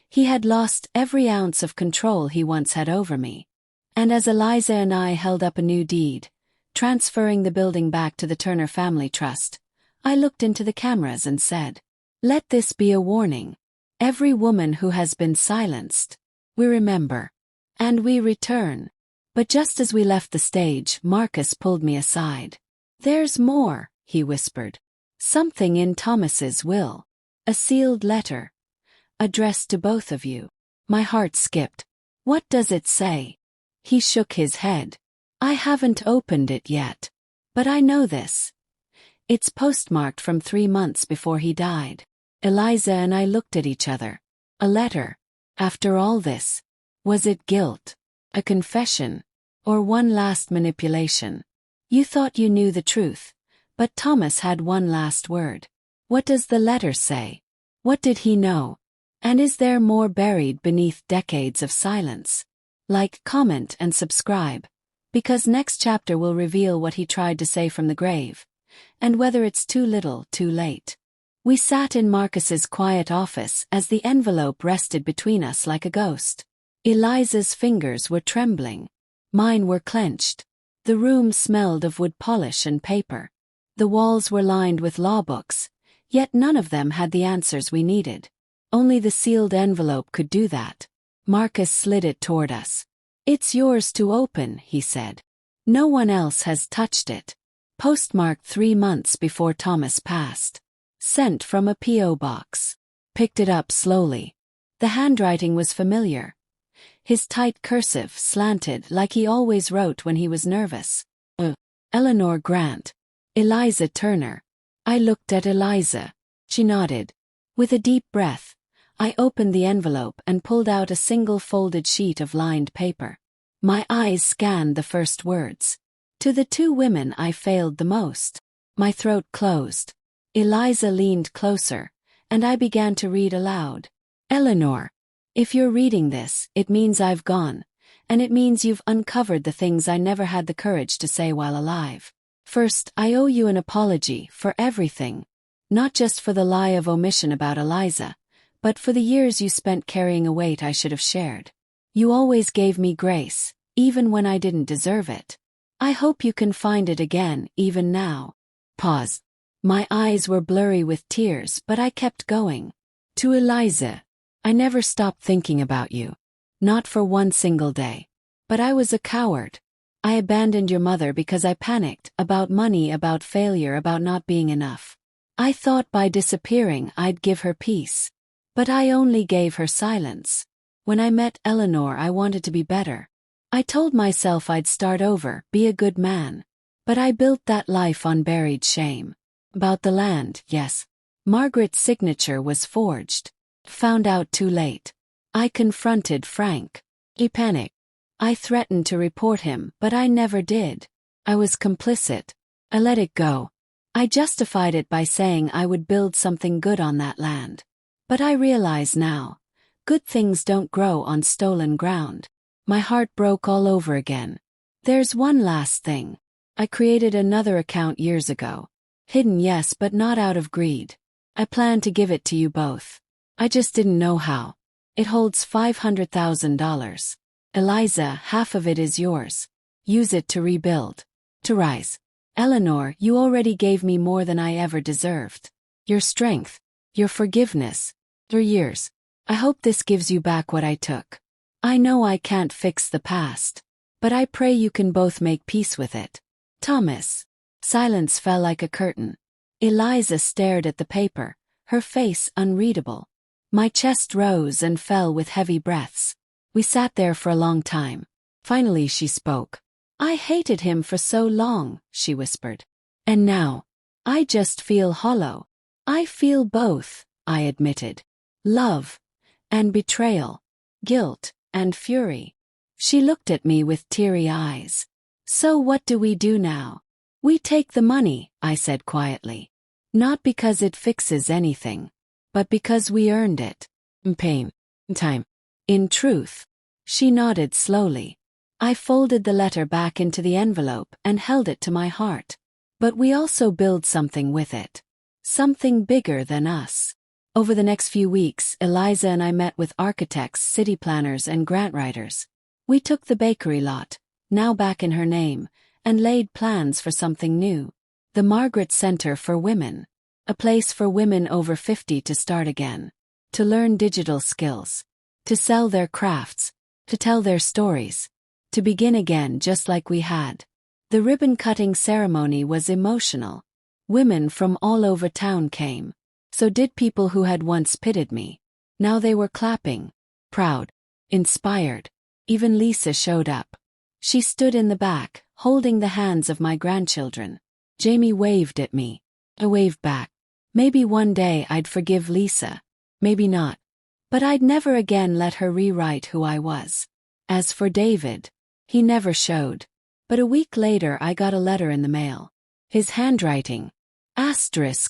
He had lost every ounce of control he once had over me. And as Eliza and I held up a new deed, transferring the building back to the Turner Family Trust, I looked into the cameras and said, let this be a warning. Every woman who has been silenced. We remember. And we return. But just as we left the stage, Marcus pulled me aside. There's more, he whispered. Something in Thomas's will. A sealed letter. Addressed to both of you. My heart skipped. What does it say? He shook his head. I haven't opened it yet. But I know this. It's postmarked from 3 months before he died. Eliza and I looked at each other. A letter. After all this. Was it guilt? A confession? Or one last manipulation? You thought you knew the truth, but Thomas had one last word. What does the letter say? What did he know? And is there more buried beneath decades of silence? Like, comment, and subscribe, because next chapter will reveal what he tried to say from the grave, and whether it's too little, too late. We sat in Marcus's quiet office as the envelope rested between us like a ghost. Eliza's fingers were trembling. Mine were clenched. The room smelled of wood polish and paper. The walls were lined with law books, yet none of them had the answers we needed. Only the sealed envelope could do that. Marcus slid it toward us. "It's yours to open," he said. "No one else has touched it." Postmarked 3 months before Thomas passed. Sent from a P.O. box. Picked it up slowly. The handwriting was familiar. His tight cursive slanted like he always wrote when he was nervous. Eleanor Grant. Eliza Turner. I looked at Eliza. She nodded. With a deep breath, I opened the envelope and pulled out a single folded sheet of lined paper. My eyes scanned the first words. To the 2 women I failed the most. My throat closed. Eliza leaned closer, and I began to read aloud. "Eleanor, if you're reading this, it means I've gone, and it means you've uncovered the things I never had the courage to say while alive. First, I owe you an apology for everything. Not just for the lie of omission about Eliza, but for the years you spent carrying a weight I should have shared. You always gave me grace, even when I didn't deserve it. I hope you can find it again, even now." Pause. My eyes were blurry with tears, but I kept going. "To Eliza, I never stopped thinking about you. Not for one single day. But I was a coward. I abandoned your mother because I panicked, about money, about failure, about not being enough. I thought by disappearing I'd give her peace. But I only gave her silence. When I met Eleanor, I wanted to be better. I told myself I'd start over, be a good man. But I built that life on buried shame. About the land, yes. Margaret's signature was forged. Found out too late. I confronted Frank. He panicked. I threatened to report him, but I never did. I was complicit. I let it go. I justified it by saying I would build something good on that land. But I realize now, good things don't grow on stolen ground. My heart broke all over again. There's one last thing. I created another account years ago. Hidden, yes, but not out of greed. I planned to give it to you both. I just didn't know how. It holds $500,000. Eliza, half of it is yours. Use it to rebuild. To rise. Eleanor, you already gave me more than I ever deserved. Your strength. Your forgiveness. Your years. I hope this gives you back what I took. I know I can't fix the past. But I pray you can both make peace with it. Thomas." Silence fell like a curtain. Eliza stared at the paper, her face unreadable. My chest rose and fell with heavy breaths. We sat there for a long time. Finally she spoke. "I hated him for so long," she whispered. "And now, I just feel hollow." "I feel both," I admitted. "Love and betrayal, guilt and fury." She looked at me with teary eyes. "So what do we do now?" "We take the money," I said quietly. "Not because it fixes anything, but because we earned it. Pain. Time. In truth." She nodded slowly. I folded the letter back into the envelope and held it to my heart. But we also build something with it. Something bigger than us. Over the next few weeks, Eliza and I met with architects, city planners, and grant writers. We took the bakery lot, now back in her name, and laid plans for something new. The Margaret Center for Women. A place for women over 50 to start again. To learn digital skills. To sell their crafts. To tell their stories. To begin again just like we had. The ribbon-cutting ceremony was emotional. Women from all over town came. So did people who had once pitied me. Now they were clapping. Proud. Inspired. Even Lisa showed up. She stood in the back, holding the hands of my grandchildren. Jamie waved at me. I waved back. Maybe one day I'd forgive Lisa. Maybe not. But I'd never again let her rewrite who I was. As for David, he never showed. But a week later I got a letter in the mail. His handwriting.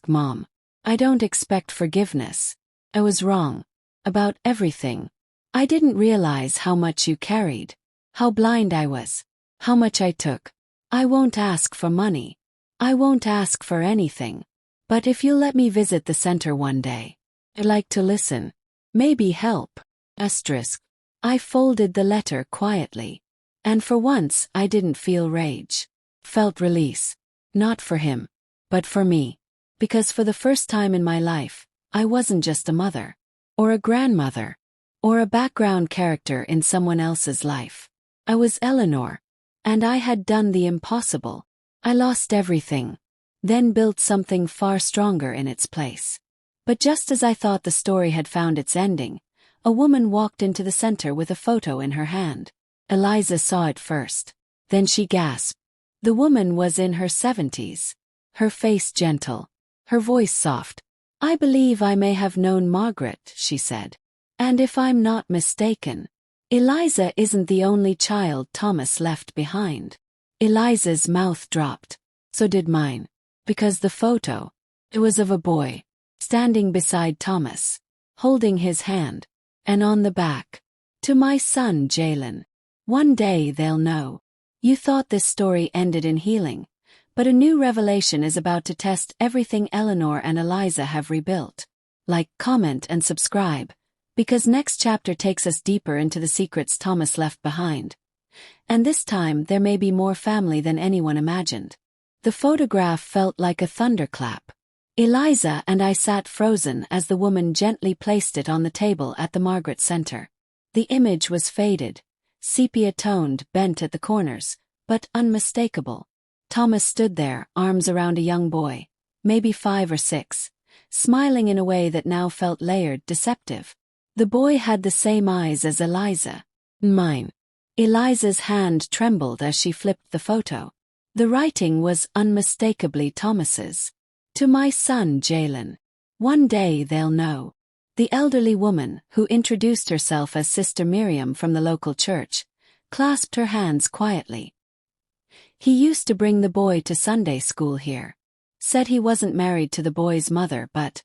Mom. I don't expect forgiveness. I was wrong. About everything. I didn't realize how much you carried. How blind I was. How much I took. I won't ask for money. I won't ask for anything. But if you'll let me visit the center one day. I'd like to listen. Maybe help. I folded the letter quietly. And for once I didn't feel rage. Felt release. Not for him. But for me. Because for the first time in my life, I wasn't just a mother. Or a grandmother. Or a background character in someone else's life. I was Eleanor. And I had done the impossible. I lost everything. Then built something far stronger in its place. But just as I thought the story had found its ending, a woman walked into the center with a photo in her hand. Eliza saw it first. Then she gasped. The woman was in her 70s. Her face gentle. Her voice soft. I believe I may have known Margaret, she said. And if I'm not mistaken, Eliza isn't the only child Thomas left behind. Eliza's mouth dropped. So did mine. Because the photo, it was of a boy, standing beside Thomas, holding his hand, and on the back, to my son Jalen. One day they'll know. You thought this story ended in healing, but a new revelation is about to test everything Eleanor and Eliza have rebuilt. Like, comment, and subscribe, because next chapter takes us deeper into the secrets Thomas left behind. And this time there may be more family than anyone imagined. The photograph felt like a thunderclap. Eliza and I sat frozen as the woman gently placed it on the table at the Margaret Center. The image was faded, sepia-toned, bent at the corners, but unmistakable. Thomas stood there, arms around a young boy, maybe 5 or 6, smiling in a way that now felt layered, deceptive. The boy had the same eyes as Eliza. Mine. Eliza's hand trembled as she flipped the photo. The writing was unmistakably Thomas's. To my son Jalen. One day they'll know. The elderly woman, who introduced herself as Sister Miriam from the local church, clasped her hands quietly. He used to bring the boy to Sunday school here. Said he wasn't married to the boy's mother, but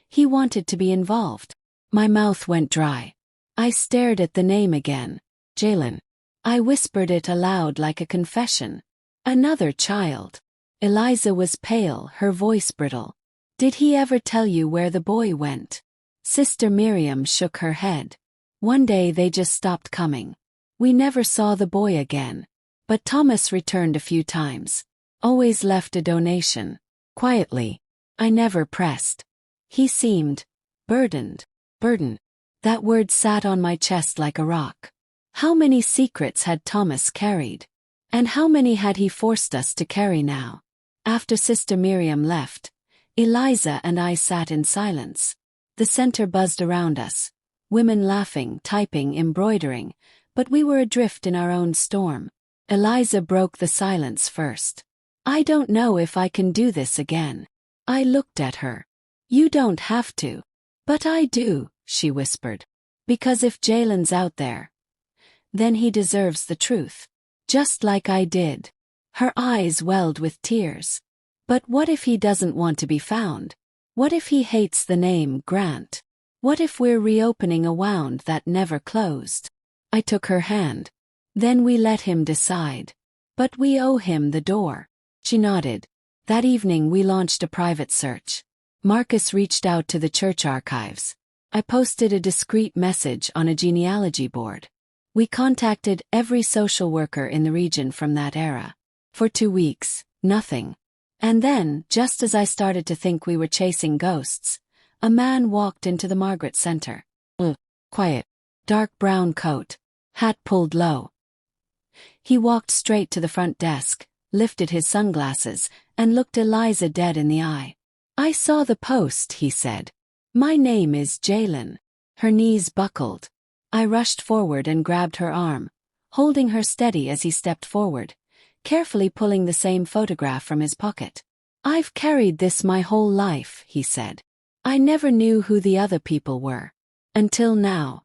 he wanted to be involved. My mouth went dry. I stared at the name again. Jalen. I whispered it aloud like a confession. Another child. Eliza was pale, her voice brittle. Did he ever tell you where the boy went? Sister Miriam shook her head. One day they just stopped coming. We never saw the boy again. But Thomas returned a few times. Always left a donation. Quietly. I never pressed. He seemed burdened. Burden. That word sat on my chest like a rock. How many secrets had Thomas carried? And how many had he forced us to carry now? After Sister Miriam left, Eliza and I sat in silence. The center buzzed around us. Women laughing, typing, embroidering, but we were adrift in our own storm. Eliza broke the silence first. I don't know if I can do this again. I looked at her. You don't have to. But I do, she whispered. Because if Jalen's out there, then he deserves the truth. Just like I did. Her eyes welled with tears. But what if he doesn't want to be found? What if he hates the name Grant? What if we're reopening a wound that never closed? I took her hand. Then we let him decide. But we owe him the door. She nodded. That evening we launched a private search. Marcus reached out to the church archives. I posted a discreet message on a genealogy board. We contacted every social worker in the region from that era. For 2 weeks, nothing. And then, just as I started to think we were chasing ghosts, a man walked into the Margaret Center. Quiet. Dark brown coat. Hat pulled low. He walked straight to the front desk, lifted his sunglasses, and looked Eliza dead in the eye. I saw the post, he said. My name is Jalen. Her knees buckled. I rushed forward and grabbed her arm, holding her steady as he stepped forward, carefully pulling the same photograph from his pocket. I've carried this my whole life, he said. I never knew who the other people were. Until now.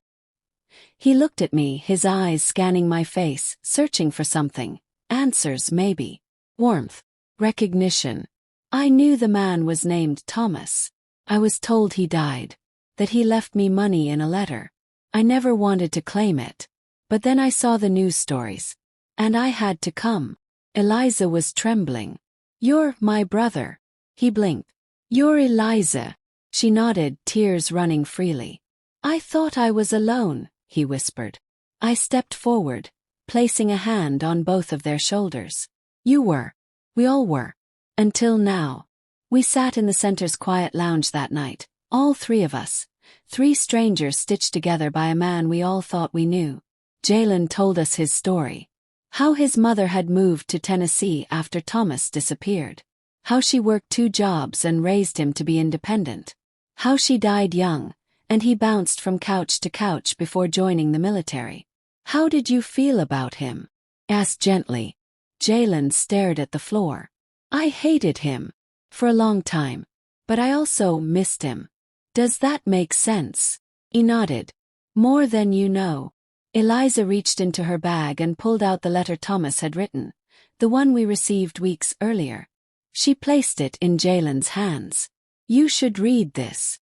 He looked at me, his eyes scanning my face, searching for something. Answers, maybe. Warmth. Recognition. I knew the man was named Thomas. I was told he died. That he left me money in a letter. I never wanted to claim it. But then I saw the news stories. And I had to come. Eliza was trembling. You're my brother. He blinked. You're Eliza. She nodded, tears running freely. I thought I was alone, he whispered. I stepped forward, placing a hand on both of their shoulders. You were. We all were. Until now. We sat in the center's quiet lounge that night, all three of us. 3 strangers stitched together by a man we all thought we knew. Jalen told us his story. How his mother had moved to Tennessee after Thomas disappeared. How she worked 2 jobs and raised him to be independent. How she died young, and he bounced from couch to couch before joining the military. How did you feel about him? Asked gently. Jalen stared at the floor. I hated him. For a long time. But I also missed him. Does that make sense? He nodded. More than you know. Eliza reached into her bag and pulled out the letter Thomas had written, the one we received weeks earlier. She placed it in Jalen's hands. You should read this.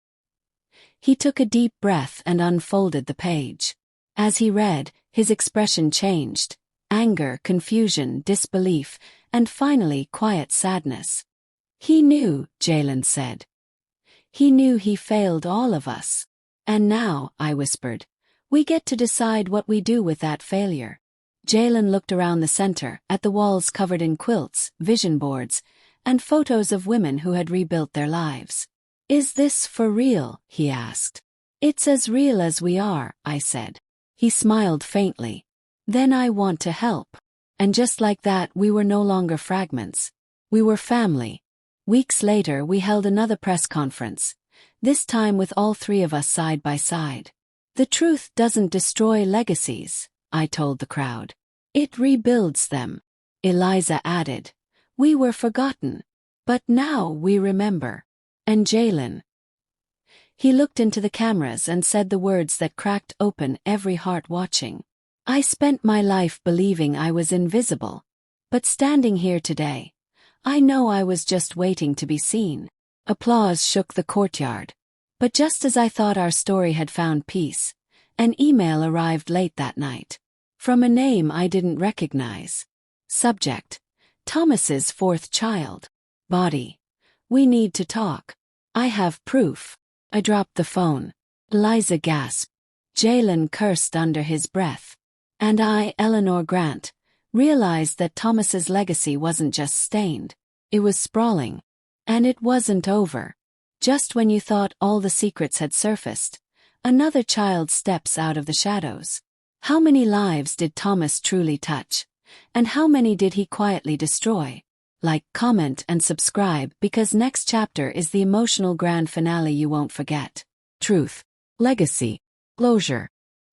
He took a deep breath and unfolded the page. As he read, his expression changed. Anger, confusion, disbelief, and finally quiet sadness. He knew, Jalen said. He knew he failed all of us. And now, I whispered, we get to decide what we do with that failure. Jalen looked around the center, at the walls covered in quilts, vision boards, and photos of women who had rebuilt their lives. Is this for real? He asked. It's as real as we are, I said. He smiled faintly. Then I want to help. And just like that, we were no longer fragments. We were family. Weeks later, we held another press conference, this time with all 3 of us side by side. The truth doesn't destroy legacies, I told the crowd. It rebuilds them. Eliza added. We were forgotten. But now we remember. And Jalen. He looked into the cameras and said the words that cracked open every heart watching. I spent my life believing I was invisible. But standing here today, I know I was just waiting to be seen. Applause shook the courtyard. But just as I thought our story had found peace, an email arrived late that night. From a name I didn't recognize. Subject. Thomas's 4th child. Body. We need to talk. I have proof. I dropped the phone. Eliza gasped. Jalen cursed under his breath. And I, Eleanor Grant, realized that Thomas's legacy wasn't just stained. It was sprawling. And it wasn't over. Just when you thought all the secrets had surfaced, another child steps out of the shadows. How many lives did Thomas truly touch? And how many did he quietly destroy? Like, comment, and subscribe, because next chapter is the emotional grand finale you won't forget. Truth. Legacy. Closure.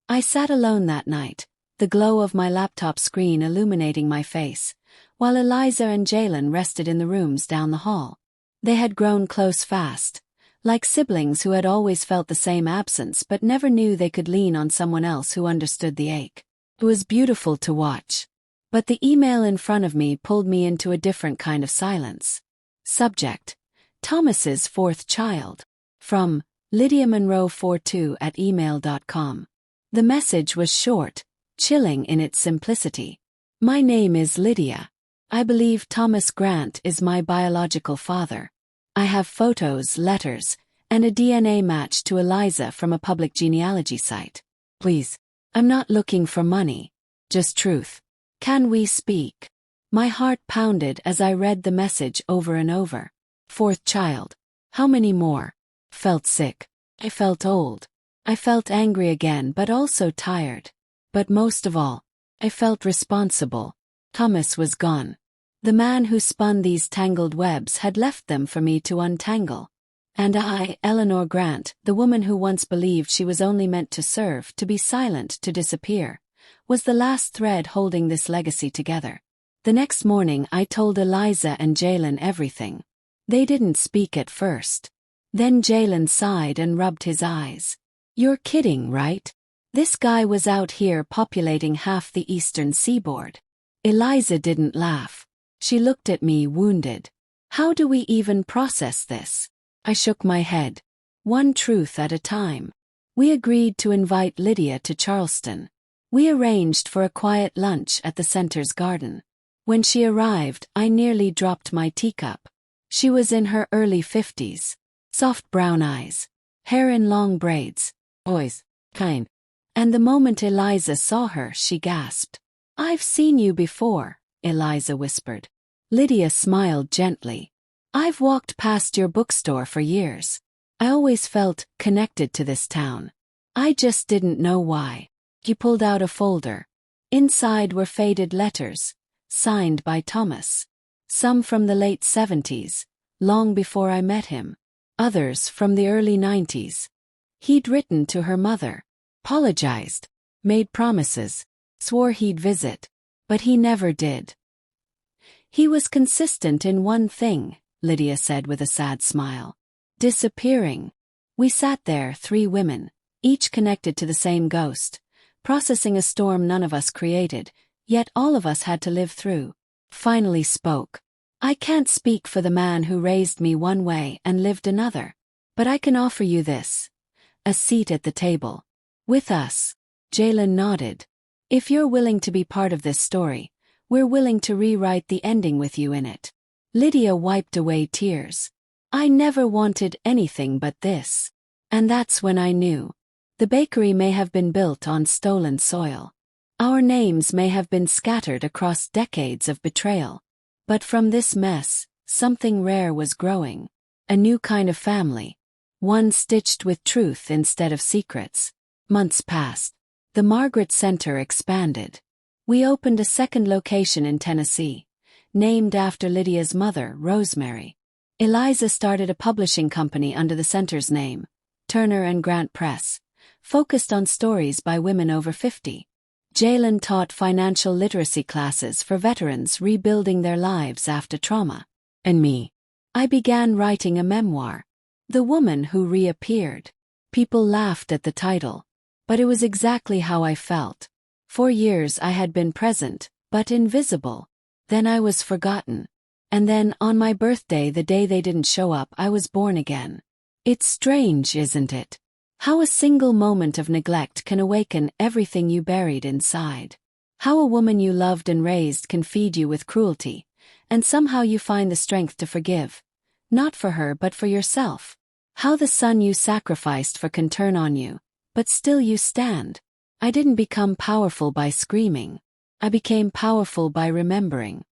I sat alone that night, the glow of my laptop screen illuminating my face, while Eliza and Jalen rested in the rooms down the hall. They had grown close fast, like siblings who had always felt the same absence but never knew they could lean on someone else who understood the ache. It was beautiful to watch. But the email in front of me pulled me into a different kind of silence. Subject. Thomas's 4th child. From lydiamonroe42@email.com. The message was short, chilling in its simplicity. My name is Lydia. I believe Thomas Grant is my biological father. I have photos, letters, and a DNA match to Eliza from a public genealogy site. Please. I'm not looking for money. Just truth. Can we speak? My heart pounded as I read the message over and over. 4th child. How many more? Felt sick. I felt old. I felt angry again but also tired. But most of all, I felt responsible. Thomas was gone. The man who spun these tangled webs had left them for me to untangle. And I, Eleanor Grant, the woman who once believed she was only meant to serve, to be silent, to disappear, was the last thread holding this legacy together. The next morning I told Eliza and Jalen everything. They didn't speak at first. Then Jalen sighed and rubbed his eyes. You're kidding, right? This guy was out here populating half the eastern seaboard. Eliza didn't laugh. She looked at me wounded. How do we even process this? I shook my head. One truth at a time. We agreed to invite Lydia to Charleston. We arranged for a quiet lunch at the center's garden. When she arrived, I nearly dropped my teacup. She was in her early 50s. Soft brown eyes. Hair in long braids. Boys, kind. And the moment Eliza saw her, she gasped. I've seen you before, Eliza whispered. Lydia smiled gently. I've walked past your bookstore for years. I always felt connected to this town. I just didn't know why. He pulled out a folder. Inside were faded letters, signed by Thomas. Some from the late 70s, long before I met him. Others from the early 90s. He'd written to her mother, apologized, made promises, swore he'd visit, but he never did. He was consistent in one thing, Lydia said with a sad smile. Disappearing. We sat there, 3 women, each connected to the same ghost, processing a storm none of us created, yet all of us had to live through. Finally spoke. I can't speak for the man who raised me one way and lived another, but I can offer you this. A seat at the table. With us. Jalen nodded. If you're willing to be part of this story, we're willing to rewrite the ending with you in it. Lydia wiped away tears. I never wanted anything but this. And that's when I knew. The bakery may have been built on stolen soil. Our names may have been scattered across decades of betrayal. But from this mess, something rare was growing. A new kind of family. One stitched with truth instead of secrets. Months passed. The Margaret Center expanded. We opened a second location in Tennessee, named after Lydia's mother, Rosemary. Eliza started a publishing company under the center's name, Turner and Grant Press, focused on stories by women over 50. Jalen taught financial literacy classes for veterans rebuilding their lives after trauma. And me. I began writing a memoir. The Woman Who Reappeared. People laughed at the title. But it was exactly how I felt. For years I had been present, but invisible. Then I was forgotten. And then, on my birthday, the day they didn't show up, I was born again. It's strange, isn't it? How a single moment of neglect can awaken everything you buried inside. How a woman you loved and raised can feed you with cruelty, and somehow you find the strength to forgive. Not for her but for yourself. How the son you sacrificed for can turn on you, but still you stand. I didn't become powerful by screaming. I became powerful by remembering.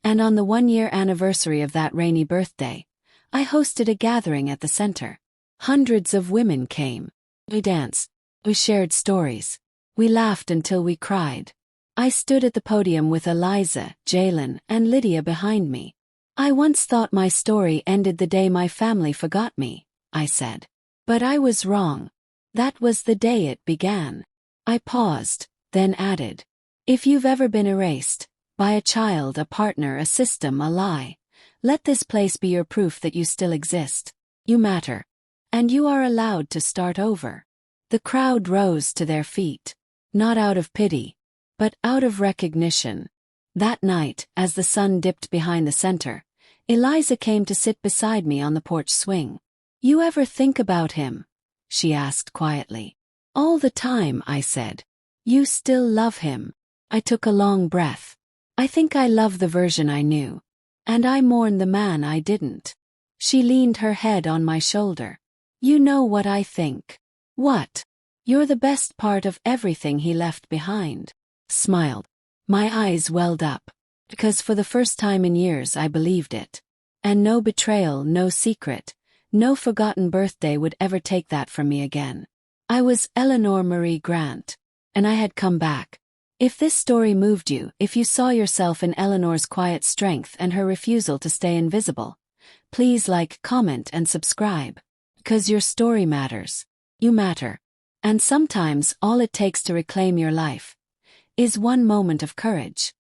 And on the 1-year anniversary of that rainy birthday, I hosted a gathering at the center. Hundreds of women came. We danced. We shared stories. We laughed until we cried. I stood at the podium with Eliza, Jalen, and Lydia behind me. I once thought my story ended the day my family forgot me, I said. But I was wrong. That was the day it began. I paused, then added. If you've ever been erased, by a child, a partner, a system, a lie, let this place be your proof that you still exist. You matter. And you are allowed to start over. The crowd rose to their feet. Not out of pity, but out of recognition. That night, as the sun dipped behind the center, Eliza came to sit beside me on the porch swing. You ever think about him? She asked quietly. All the time, I said. You still love him. I took a long breath. I think I love the version I knew. And I mourn the man I didn't. She leaned her head on my shoulder. You know what I think. What? You're the best part of everything he left behind. Smiled. My eyes welled up. Because for the first time in years I believed it. And no betrayal, no secret, no forgotten birthday would ever take that from me again. I was Eleanor Marie Grant. And I had come back. If this story moved you, if you saw yourself in Eleanor's quiet strength and her refusal to stay invisible, please like, comment, and subscribe. Because your story matters. You matter. And sometimes all it takes to reclaim your life is one moment of courage.